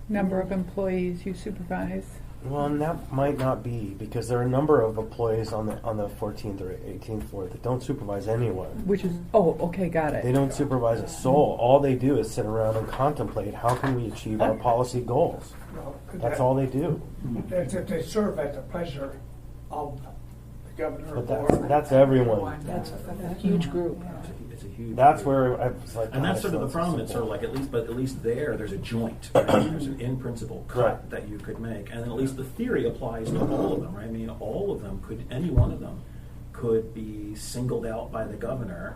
Number of employees you supervise. Well, and that might not be, because there are a number of employees on the 14th or 18th floor that don't supervise anyone. Which is, okay, got They it. don't supervise a soul. All they do is sit around and contemplate how can we achieve our policy goals. Well, That's all they do. They serve at the pleasure of the governor. But that's everyone. That's a huge group. It's a huge. That's where I was like, And that's God, sort of the it's problem. It's sort of like at least there's a joint. Right? There's an in principle cut Right. that you could make, and then at least the theory applies to all of them. Right? I mean, all of them could, any one of them, could be singled out by the governor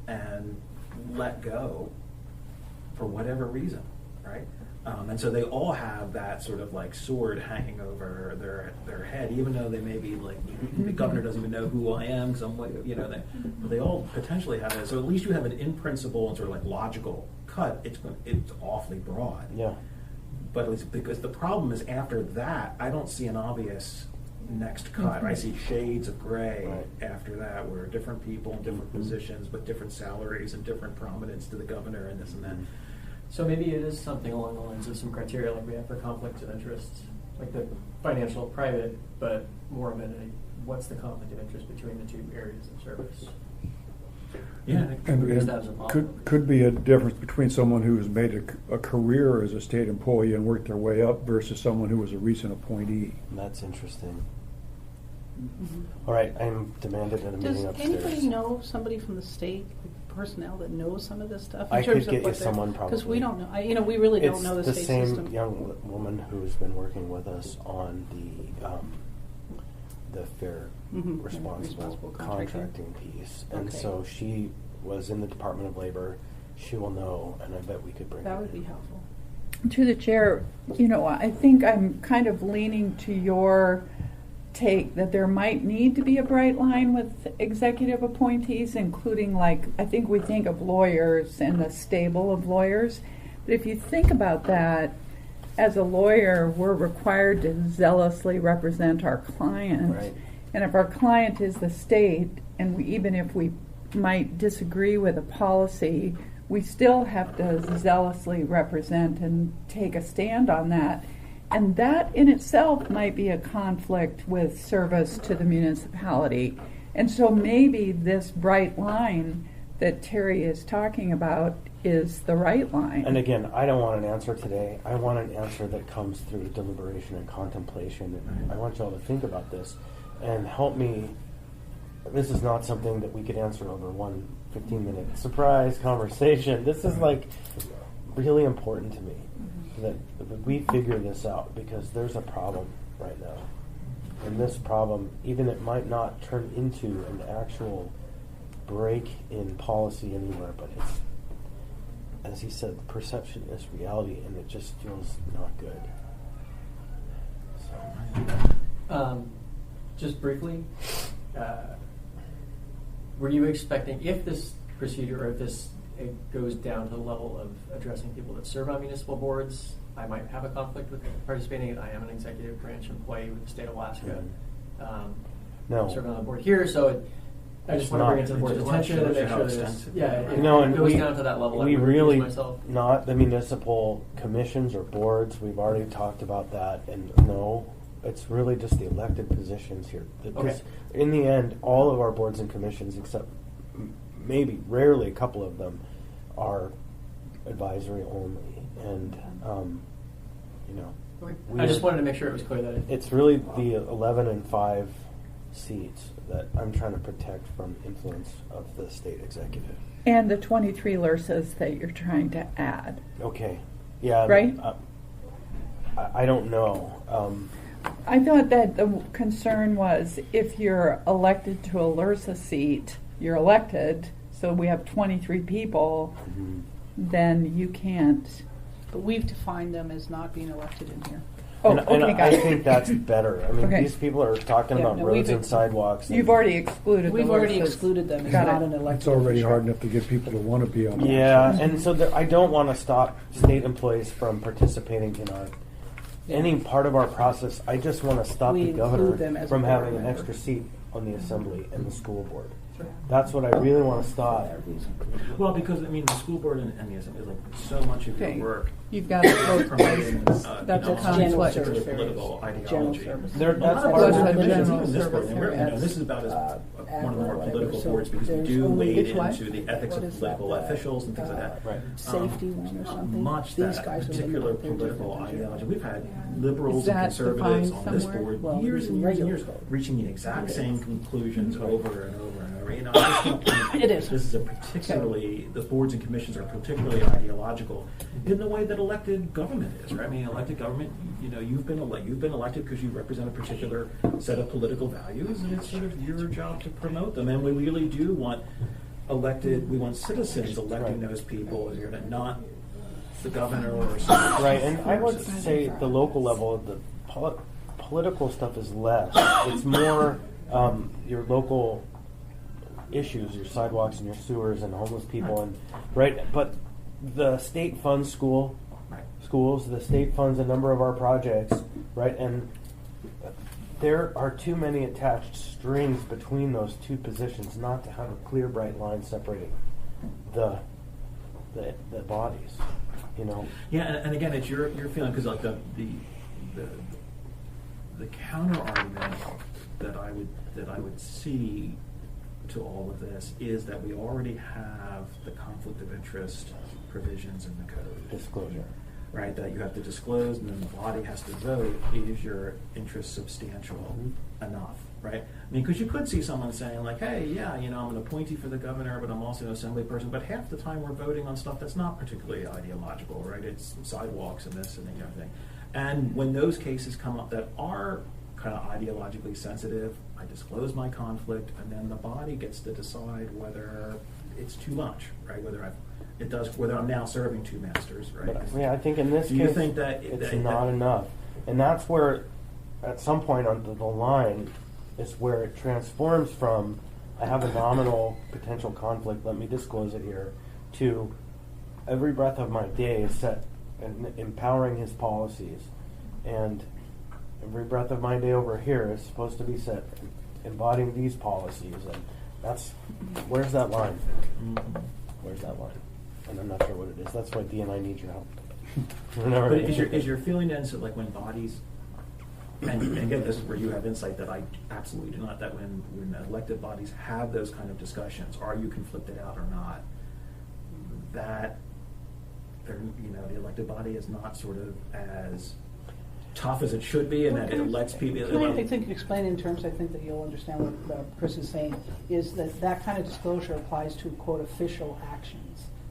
and let go for whatever reason, right? And so they all have that sort of like sword hanging over their head, even though they may be like, the governor doesn't even know who I am, they all potentially have it. So at least you have an in principle and sort of like logical cut. It's awfully broad. Yeah. but it's because the problem is after that, I don't see an obvious next cut. I see shades of gray Right. after that, where different people in different positions with different salaries and different prominence to the governor and this and that. So maybe it is something along the lines of some criteria like we have for conflicts of interest, like the financial, private, but more of a, what's the conflict of interest between the two areas of service? Yeah, And Use it that as a model. could be a difference between someone who's made a career as a state employee and worked their way up versus someone who was a recent appointee. That's interesting. All right, I'm demanded at a Does meeting upstairs. anybody know somebody from the state personnel that knows some of this stuff? in I terms could of get what you they're- someone Because we probably. don't know, we really don't It's know the the state same system. young woman who's been working with us on the fair Mhm, responsible responsible contracting. contracting piece. And Okay. so she was in the Department of Labor. She will know, and I bet we could bring That her would in. be helpful. To the chair, I think I'm kind of leaning to your take that there might need to be a bright line with executive appointees, including I think we think of lawyers and the stable of lawyers. But if you think about that, as a lawyer, we're required to zealously represent our client. Right. And if our client is the state, and even if we might disagree with a policy, we still have to zealously represent and take a stand on that. And that in itself might be a conflict with service to the municipality. And so maybe this bright line that Terry is talking about is the right line. And again, I don't want an answer today. I want an answer that comes through deliberation and contemplation. And I want y'all to think about this and help me. This is not something that we could answer over one 15-minute surprise conversation. This is really important to me that we figure this out, because there's a problem right now. And this problem, even it might not turn into an actual break in policy anywhere, but it's, as he said, perception is reality, and it just feels not good. So, Just briefly, were you expecting, if this procedure or if this it goes down to the level of addressing people that serve on municipal boards, I might have a conflict with participating. I am an executive branch employee with the state of Alaska. No. I'm serving on the board here, so I just want to bring it to the board's It just attention and shows you make how sure that extensive. it and goes down to that level. I we would really recuse myself. not the municipal commissions or boards. We've already talked about that, and no, it's really just the elected positions here. Because in the end, all of our boards and commissions, except maybe rarely a couple of them, are advisory only, and I just wanted to make sure it was clear that it's really the 11 and 5 seats that I'm trying to protect from influence of the state executive. And the 23 LRSAs that you're trying to add. Okay, yeah, Right? I don't know. I thought that the concern was if you're elected to a LRSA seat, you're elected, so we have 23 people, then you can't. But we've defined them as not being elected in here. Oh, and okay, I got it. think that's better. I mean, Okay. these people are talking Yeah, about no, roads we've and sidewalks. You've already excluded the We've already LRSAs. excluded them as Got not it. an elected. It's already official. hard enough to get people to want to be on. Yeah, and so I don't want to stop state employees from participating in any part of our process. I just want to stop We the governor include them as a from board having an member. extra seat on the assembly and the school board. That's what I really want to stop. Well, because the school board and the assembly, so much of Okay. your work You've got to is vote promoting, That's a General conflict. service particular political areas. ideology. General service. There- that's A lot of part boards of and the commissions, general even this board, service we're- areas. this is about one of the more whatever. political So boards, because we there's do only wade which one? into the ethics What of is political that, officials and things like that. Right. Safety one or something? Much These that guys are particular limited. They're political different. ideology. We've had liberals Is and that conservatives defined on this somewhere? board Well, years and years and regular years, code. reaching the exact same conclusions over and over and over. I just don't think It is. this is the boards and commissions are particularly ideological in the way that elected government is, right? I mean, elected government, you've been elected because you represent a particular set of political values, and it's sort of your job to promote them. And we really do want citizens electing those people here, not the governor or something. Right, and I would say the local level, the political stuff is less. It's more your local issues, your sidewalks and your sewers and homeless people, and right. But the state funds school, schools. The state funds a number of our projects, right? And there are too many attached strings between those two positions not to have a clear, bright line separating the bodies, you know. Yeah, and again, it's your feeling, because like the counter argument that I would see to all of this is that we already have the conflict of interest provisions in the code. Disclosure. Right, that you have to disclose, and then the body has to vote, is your interest substantial enough, right? I mean, because you could see someone saying like, hey, yeah, you know, I'm an appointee for the governor, but I'm also an assembly person, but half the time we're voting on stuff that's not particularly ideological, right? It's sidewalks and this and the other thing. And when those cases come up that are kind of ideologically sensitive, I disclose my conflict, and then the body gets to decide whether it's too much, right? Whether I'm now serving two masters, right? But, yeah, I think in this Do case, you think that it's not enough. And that's where, at some point on the line, is where it transforms from, I have a nominal potential conflict, let me disclose it here, to every breath of my day is set and empowering his policies. And every breath of my day over here is supposed to be set embodying these policies. And that's, where's that line? Where's that line? And I'm not sure what it is. That's why Dee and I need your help. But is your feeling then, so like when bodies, and again, this is where you have insight that I absolutely do not, that when elected bodies have those kind of discussions, are you conflicted out or not, that the elected body is not sort of as tough as it should be, and that it lets people. Can I think explain in terms, I think that you'll understand what Chris is saying, is that kind of disclosure applies to, quote, official actions.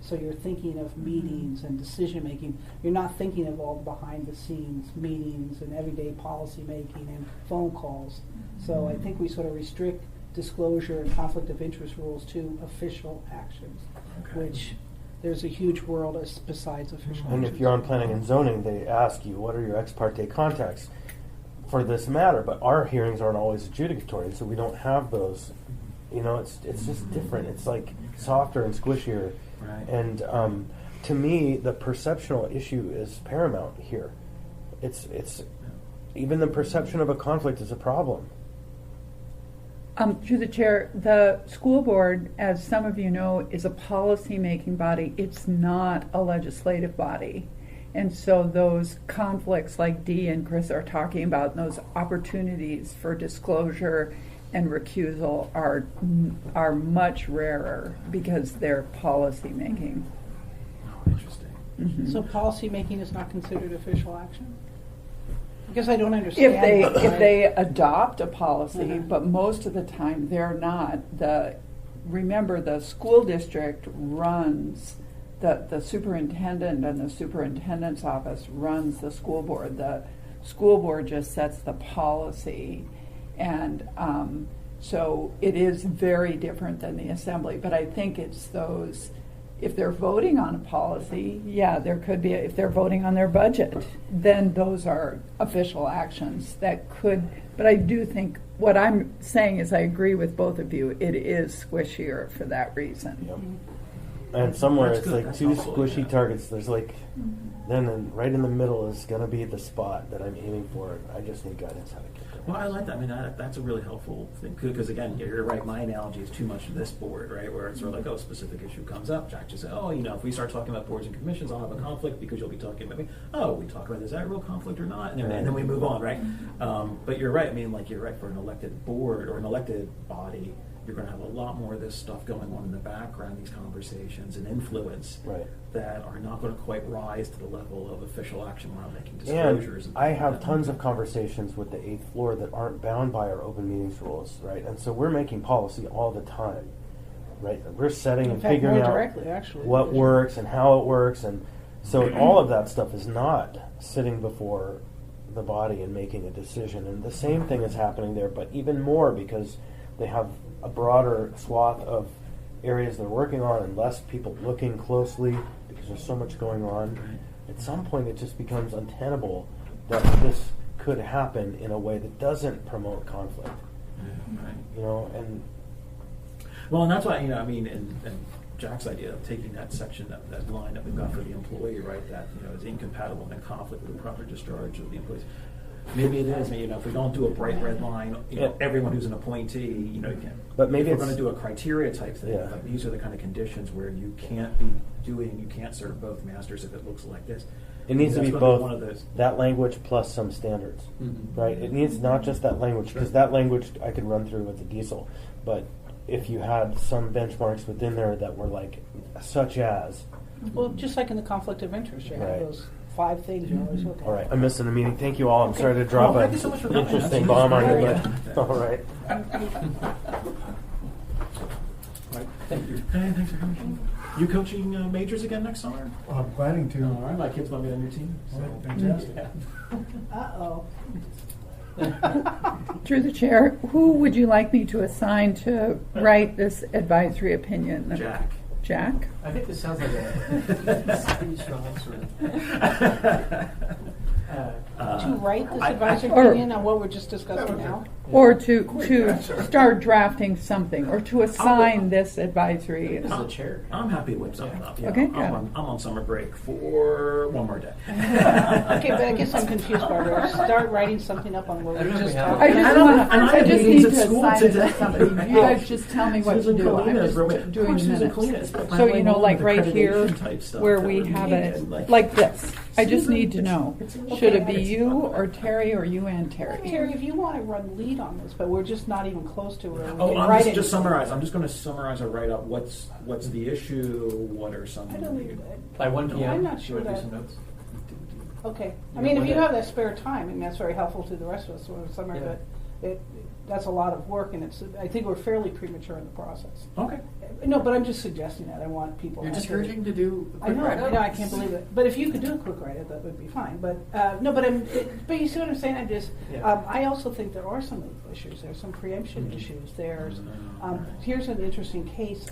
So you're thinking of meetings and decision making. You're not thinking of all the behind the scenes meetings and everyday policy making and phone calls. So I think we sort of restrict disclosure and conflict of interest rules to official actions, which there's a huge world besides official And actions. if you're on planning and zoning, they ask you, what are your ex parte contacts for this matter? But our hearings aren't always adjudicatory, so we don't have those. You know, it's just different. It's like softer and squishier. Right. And to me, the perceptual issue is paramount here. It's even the perception of a conflict is a problem. Through the chair, the school board, as some of you know, is a policy-making body. It's not a legislative body. And so those conflicts like Dee and Chris are talking about, those opportunities for disclosure and recusal are much rarer because they're policy-making. Oh, interesting. Mm-hmm. So policy making is not considered official action? Because I don't understand. If they adopt a policy, Uh-huh. but most of the time they're not. Remember, the school district runs, the superintendent and the superintendent's office runs the school board. The school board just sets the policy, and so it is very different than the assembly. But I think it's those. If they're voting on a policy, yeah, there could be. If they're voting on their budget, then those are official actions that could. But I do think what I'm saying is I agree with both of you. It is squishier for that reason. Yep. And somewhere That's it's good. like That's two helpful, squishy yeah. targets. There's like, then right in the middle is going to be the spot that I'm aiming for. I just need guidance how to get there. Well, I like that. I mean, that's a really helpful thing, because again, you're right. My analogy is too much to this board, right? Where it's sort of like, oh, a specific issue comes up. Jack just said, oh, if we start talking about boards and commissions, I'll have a conflict because you'll be talking about me. Oh, we talk about, is that a real conflict or not? And then we move on, right? But you're right. I mean, like, you're right, for an elected board or an elected body, you're going to have a lot more of this stuff going on in the background, these conversations and influence Right. that are not going to quite rise to the level of official action around making And disclosures. I have tons of conversations with the 8th floor that aren't bound by our open meetings rules, right? And so we're making policy all the time, right? We're setting In and fact, figuring more out directly, actually. what works and how it works. And so all of that stuff is not sitting before the body and making a decision. And the same thing is happening there, but even more because they have a broader swath of areas they're working on and less people looking closely because there's so much going on. At some point it just becomes untenable that this could happen in a way that doesn't promote conflict. Yeah, right. You know, and Well, and that's why, I mean, and Jack's idea of taking that section, that line that we've got for the employee, right, that, is incompatible and in conflict with the proper discharge of the employees. Maybe it is, if we don't do a bright red line, everyone who's an appointee, you can. But maybe if we're it's- gonna do a criteria type thing, Yeah. like these are the kind of conditions where you can't serve both masters if it looks like this. It needs to That's be gonna both one of those. that language plus some standards, right? It needs not just that language, because that language I could run through with the diesel, but if you had some benchmarks within there that were like, such as, Well, just like in the conflict of interest, you have Right. those 5 things you always look at. all right, I'm missing a meeting. Thank you all. I'm sorry to drop Oh, an thank you so much for coming. interesting That's bomb on you, great. but all right. Right, thank you. Hey, thanks for coming. You coaching majors again next summer? I'm planning to. All right, my kids want me on your team. All right, fantastic. Yeah. Uh-oh. Through the chair, who would you like me to assign to write this advisory opinion? Jack. Jack? I think this sounds like a pretty strong sort of. To write this I- advisory Or- opinion on what we're just discussing now? Or to start drafting something, or to assign this advisory. This is a chair. I'm happy to whip something up. Yeah, Okay, I'm, good. I'm on summer break for one more day. Okay, but I guess I'm confused, Barbara. Start writing something up on what I we don't know just if we have- talked I about. just I don't- want to, and I I have just meetings need at to school assign it today. to somebody. You guys just tell me what to Susan do. I'm Colina is just really- doing Poor Susan minutes. Colina is planning So, you know, all like the right here, accreditation type stuff where that we we have need, it, and, like this. I just Susan, need to know, should it be you or Terry or you and Terry? Terry, if you want to run lead on this, but we're just not even close to where we Oh, can I'm write just anything. summarize. I'm just going to summarize or write up what's the issue. What are some? I don't even, By 1 p.m. I'm not do you sure want to do that- some notes? okay. I Yeah, mean, if why you not? have that spare time, I mean, that's very helpful to the rest of us over the summer, Yeah. but that's a lot of work, and I think we're fairly premature in the process. Okay. No, but I'm just suggesting that. I want people. You're actually- discouraging to do a I quick know, write-up? I can't believe it. But if you could do a quick write-up, that would be fine. But no, but but you see what I'm saying? Yeah. I also think there are some legal issues. There's some preemption issues. There's here's an interesting case.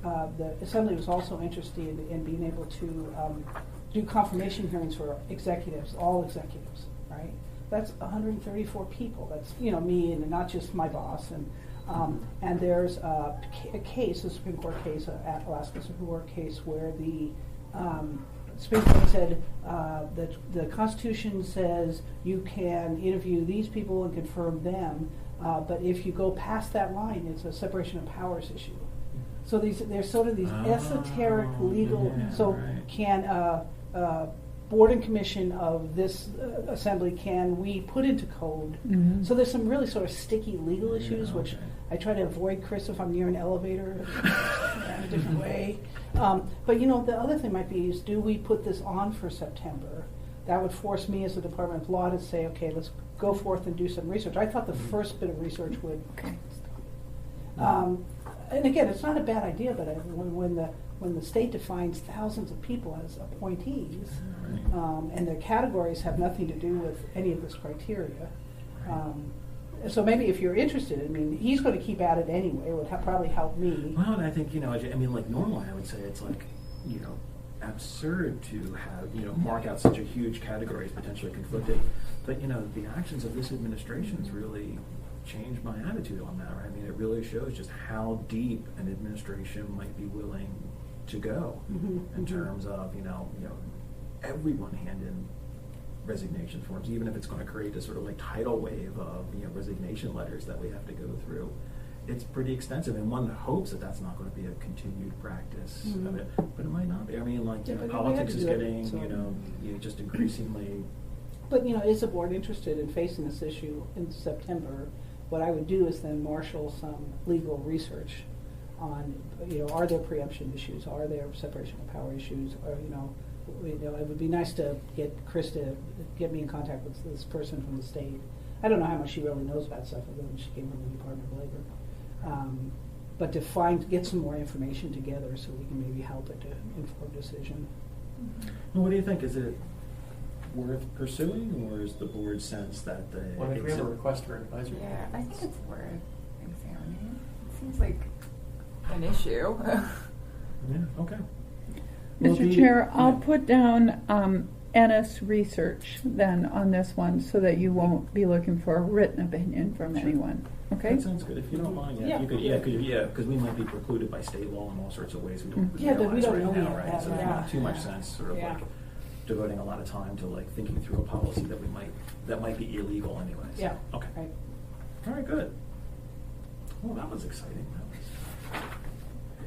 The Assembly was also interested in being able to do confirmation hearings for executives, all executives, right? That's 134 people. That's me and not just my boss. And there's a case, a Supreme Court case, at Alaska Supreme Court case, where the Supreme Court said that the Constitution says you can interview these people and confirm them, but if you go past that line, it's a separation of powers issue. So there's sort of these esoteric legal. yeah, So right. can board and commission of this assembly, can we put into code? Mhm. So there's some really sort of sticky legal issues, which okay. I try to avoid, Chris, if I'm near an elevator in a different way. But the other thing might be is, do we put this on for September? That would force me as a Department of Law to say, okay, let's go forth and do some research. I thought the first bit of research would. And again, it's not a bad idea, but when the state defines thousands of people as appointees, and their categories have nothing to do with any of this criteria. So maybe if you're interested, I mean, he's going to keep at it anyway. It would probably help me. Well, and I think like normally I would say it's like absurd to have mark out such a huge category as potentially conflicted, but the actions of this administration has really changed my attitude on that. Right? I mean, it really shows just how deep an administration might be willing to go in terms of everyone hand in resignation forms, even if it's going to create a sort of like tidal wave of resignation letters that we have to go through. It's pretty extensive, and one hopes that that's not going to be a continued practice of it, but it might not be. I mean, like Yeah, but we politics have is to do it, getting so- just increasingly. But is the board interested in facing this issue in September? What I would do is then marshal some legal research on, are there preemption issues? Are there separation of power issues? Or, it would be nice to get Chris to get me in contact with this person from the state. I don't know how much she really knows about stuff, other than she came from the Department of Labor. But to get some more information together so we can maybe help it to inform decision. Well, what do you think? Is it worth pursuing, or is the board sense that the Well, if we have a request for an advisory. Yeah, I think it's worth examining. It seems like an issue. Yeah. Okay. Well, Mr. Chair, I'll put down Ennis research then on this one, so that you won't be looking for a written opinion from anyone, okay? That sounds good. If you don't mind, Yeah. you could, because we might be precluded by state law in all sorts of ways we don't Yeah, but we realize don't right know now, yet, right? that, So there's yeah. not too much sense sort of Yeah. like devoting a lot of time to like thinking through a policy that might be illegal anyways. Yeah. Okay. Right. All right, good. Well, that was exciting.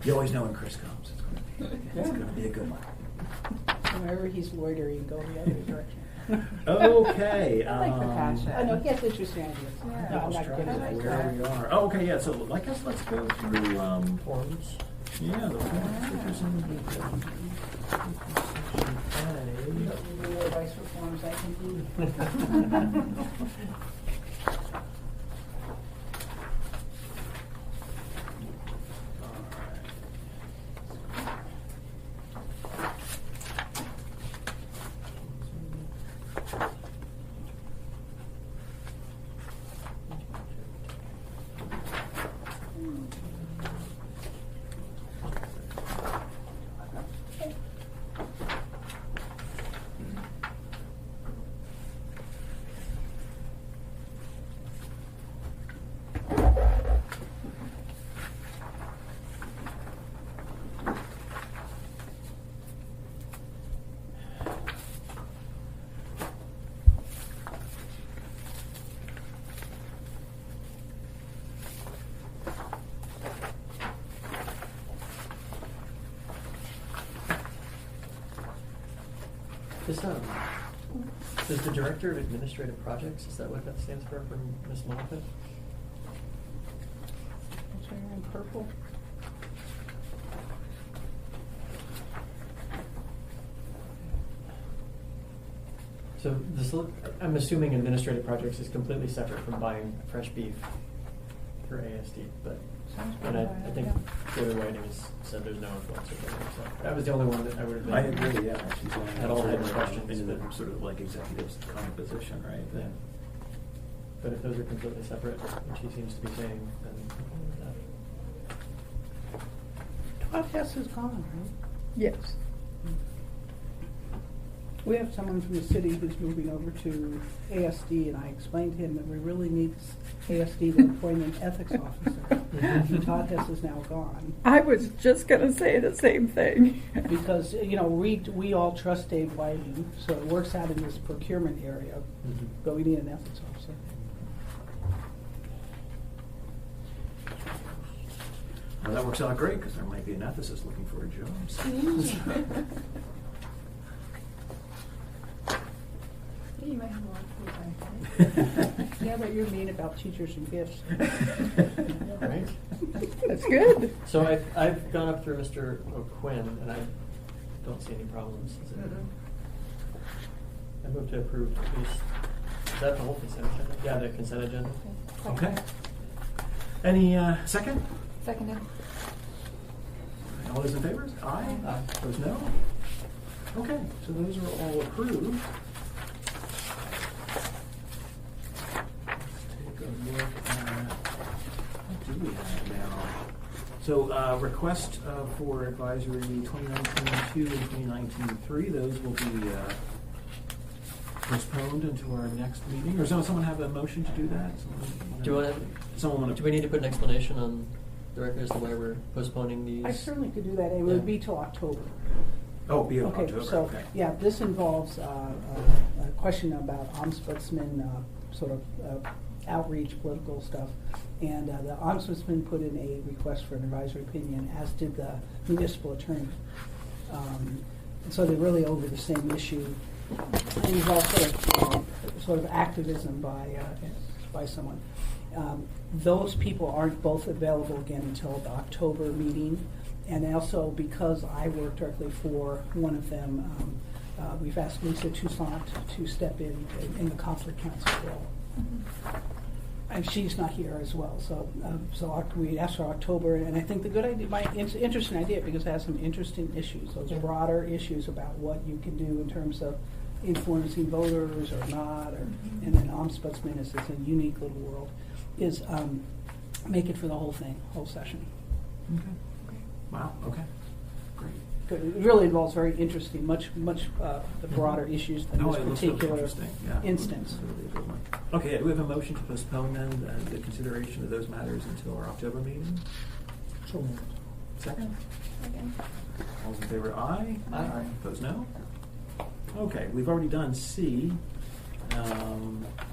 You always know when Chris comes, it's going to be a good one. Whenever he's loitering, go the other direction. Okay. I like the passion. I know, he has interesting ideas. Yeah. No, I'm Let's not try kidding. I like where that. we are. Oh, okay, yeah. So I guess let's go through. Forms. Yeah, the forms. If there's any- You know, the more advice reforms I can do. Does the Director of Administrative Projects, is that what that stands for Ms. Moffett? What's her in purple? So this, I'm assuming administrative projects is completely separate from buying fresh beef for ASD, but, Sounds and good. I think the other writing is, said there's no influence of it, so that was the only one that I would have been. I agree, yeah. She's going Had all had sort of questions, into the but- sort of like executive kind of position, right? Yeah. But if those are completely separate, which he seems to be saying, then I'm fine with that. Todd Hess is gone, right? Yes. We have someone from the city who's moving over to ASD, and I explained to him that we really need ASD to appoint an ethics officer. And Todd Hess is now gone. I was just gonna say the same thing. Because, you know, we all trust Dave Whiting, so it works out in this procurement area, Mhm. but we need an ethics officer. Well, that works out great, because there might be an ethicist looking for a job. You might have more free time. Yeah, but you're mean about teachers and gifts. Right? That's good. So I've gone up through Mr. O'Quinn, and I don't see any problems. Is it- I move to approve at least, is that the whole consent agenda? Yeah, the consent agenda. Okay. Any second? Seconded. All those in favor? Aye. Aye. Those no? Okay, so those are all approved. Let's take a look at, what do we have now? So request for advisory 2019-2 and 2019-3, those will be postponed into our next meeting. Or does someone have a motion to do that? Do you want Someone want to, to? do we need to put an explanation on the record as to why we're postponing these? I certainly could do that. It would be till October. Oh, be in Okay, October, so, okay. yeah, this involves a question about ombudsman sort of outreach, political stuff. And the ombudsman put in a request for an advisory opinion, as did the municipal attorney. So they're really over the same issue. It involves sort of activism by someone. Those people aren't both available again until the October meeting. And also, because I work directly for one of them, we've asked Lisa Toussaint to step in the conflict counsel role. And she's not here as well, so we asked for October, and I think the good idea, it's an interesting idea because it has some interesting issues, those broader issues about what you can do in terms of influencing voters or not, and then ombudsman is a unique little world, is make it for the whole thing, whole session. Okay. Wow, okay. Great. It really involves very interesting, much broader issues than No, this it looks really particular interesting, yeah. instance. It's really a good one. Okay, do we have a motion to postpone then the consideration of those matters until our October meeting? So moved. Second? Second. All those in favor, aye? Aye. Opposed, no? Okay, we've already done C.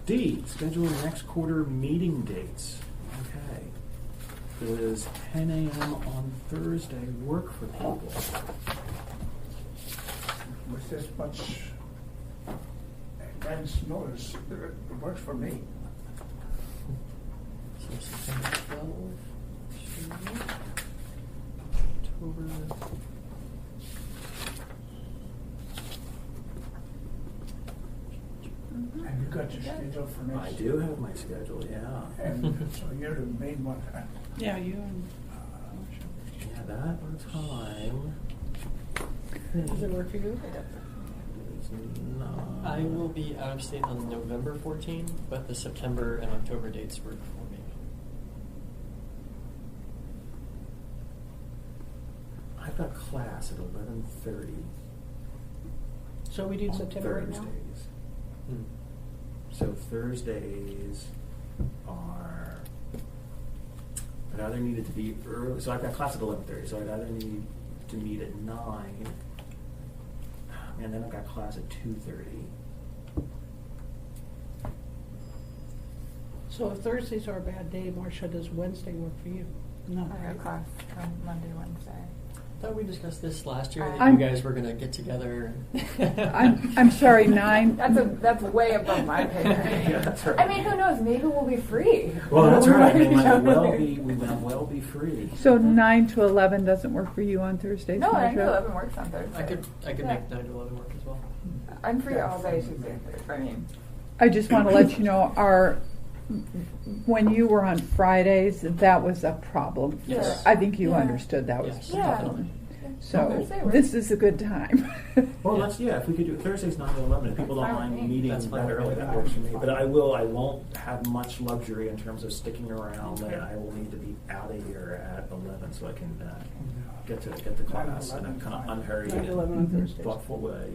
D, schedule next quarter meeting dates. Okay. Does 10 a.m. on Thursday work for people? With this much advance notice, it works for me. So September 12th. October. Have you got your schedule for next? I do have my schedule, yeah. And so you're the main one. Yeah, you and. Yeah, that time. Does it work for you? is not. I will be out of state on November 14th, but the September and October dates work for me. I've got class at 11:30. So we do on September right now? Thursdays. Hmm. So Thursdays are, I'd either need it to be early, so I've got class at 11:30, so I'd either need to meet at 9, and then I've got class at 2:30. So if Thursdays are a bad day, Marcia, does Wednesday work for you? No, I right? got class on Monday, Wednesday. I thought we discussed this last year, that I'm- you guys were going to get together. I'm sorry, 9. That's way above my pay grade. Yeah, that's right. I mean, who knows? Maybe we'll be free. Well, that's We right, might we might be- well be free. So 9 to 11 doesn't work for you on Thursdays, No, 9 Marcia? to 11 works on Thursday. I could Yeah. make 9 to 11 work as well. I'm free all day Tuesday and Thursday. I mean, I just want to let you know, when you were on Fridays, that was a problem. Yes. I think you Yeah. understood that was Yes, the yeah. problem. Thursday So works. this is a good time. Well, let's, yeah, if we could do Thursdays 9 to 11, if people don't That's fine mind with me. meeting That's fine that with early, me. that works for me. But I won't have much luxury in terms of sticking around. Okay. I will need to be out of here at 11 so I can get to class in a kind of unhurried 9 to 11 on and Thursdays. thoughtful way.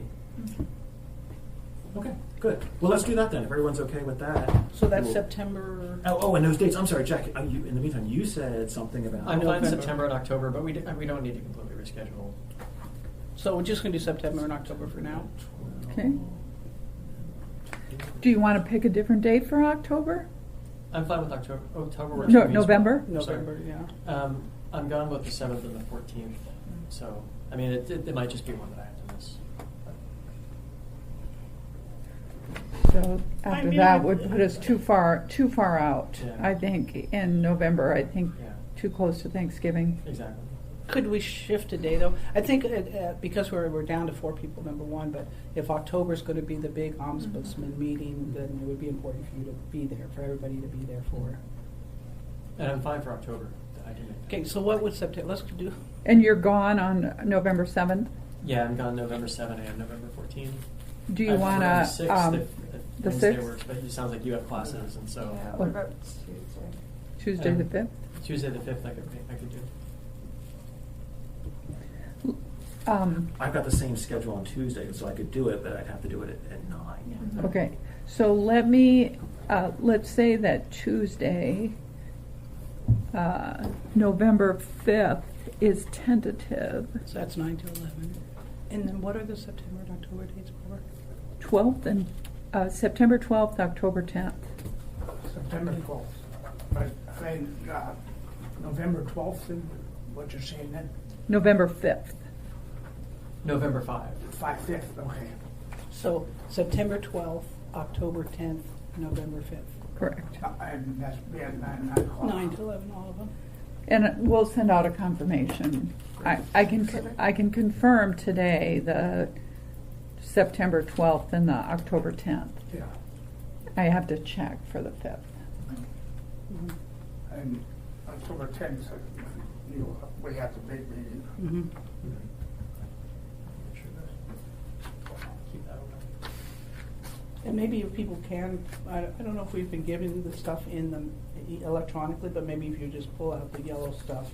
Okay, good. Well, let's do that then, if everyone's okay with that. So that's We'll- September. Oh, and those dates, I'm sorry, Jack, in the meantime, you said something about. I'm fine November. September and October, but we don't need to completely reschedule. So we're just going to do September and October for now. Okay. Do you want to pick a different date for October? I'm fine with October. October works No, for me as well. November? Sorry. November, yeah. I'm gone both the 7th and the 14th, so, I mean, it might just be one that I have to miss. So after mean, that would put us too far out, Yeah. I think, in November. I think Yeah, too close to Thanksgiving. exactly. Could we shift a day, though? I think because we're down to 4 people, number one, but if October's going to be the big ombudsman meeting, then it would be important for you to be there, for everybody to be there for. And I'm fine for October. I can make that. Okay, so what would September, let's do, And you're gone on November 7th? Yeah, I'm gone November 7th and November 14th. Do you I'm want November to, 6th if the Wednesday 6th? works, but it sounds like you have classes, and so yeah, what about Tuesday? Tuesday the 5th? Tuesday the 5th I could do. I've got the same schedule on Tuesday, so I could do it, but I'd have to do it at 9. Okay, so let's say that Tuesday, November 5th is tentative. so that's 9 to 11. And then what are the September and October dates for? 12th and, September 12th, October 10th. September 12th. But, I mean, November 12th, and what you're saying then? November 5th. November 5th. 5th, okay. So September 12th, October 10th, November 5th. Correct. And that's, yeah, 9 o'clock. 9 to 11, all of them. And we'll send out a confirmation. I can confirm today the September 12th and the October 10th. Yeah. I have to check for the 5th. And October 10th, we have the big meeting. Mhm. Keep that open. And maybe if people can, I don't know if we've been giving the stuff in the electronically, but maybe if you just pull out the yellow stuff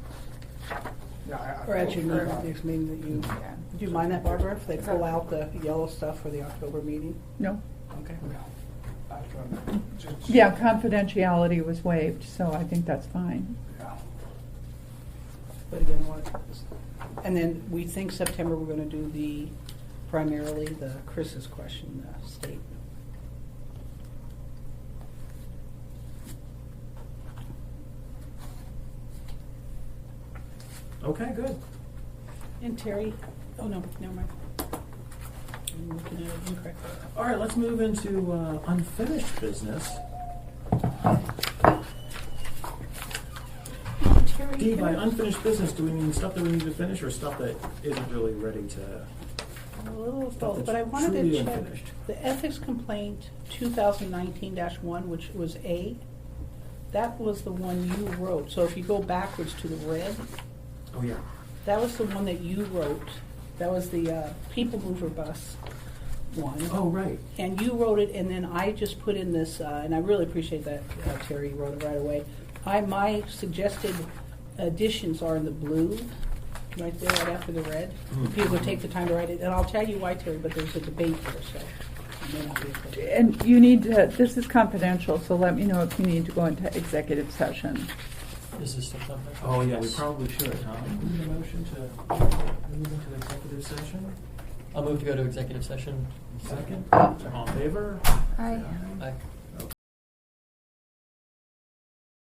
Yeah, Or at your Or- next meeting that you, Yeah. do you mind that, Barbara, if they pull out the yellow stuff for the October meeting? No? Okay. Just- Yeah, confidentiality was waived, so I think that's fine. Yeah. But again, and then we think September we're gonna do primarily the Chris's question, the state. Okay, good. And Terry, oh no, never mind. I'm looking at it incorrectly. All right, let's move into unfinished business. Terry, Dee, can by I- unfinished business, do we mean stuff that we need to finish or stuff that isn't really ready to? A little of Stuff both, that's but I wanted truly to check unfinished. the ethics complaint 2019-1, which was A. That was the one you wrote. So if you go backwards to the red, Oh, yeah. that was the one that you wrote. That was the people mover bus one. Oh, right. And you wrote it, and then I just put in this, and I really appreciate that, Terry, you wrote it right away. My suggested additions are in the blue, right there, right after the red. If people would take the time to write it, and I'll tell you why, Terry, but there's a debate there, so it may not be a good. And you need to, this is confidential, so let me know if you need to go into executive session. Is this still something? Oh, yeah, we probably should, huh? Need a motion to move into executive session? I'll move to go to executive session. Second? All in favor? Hi. Aye.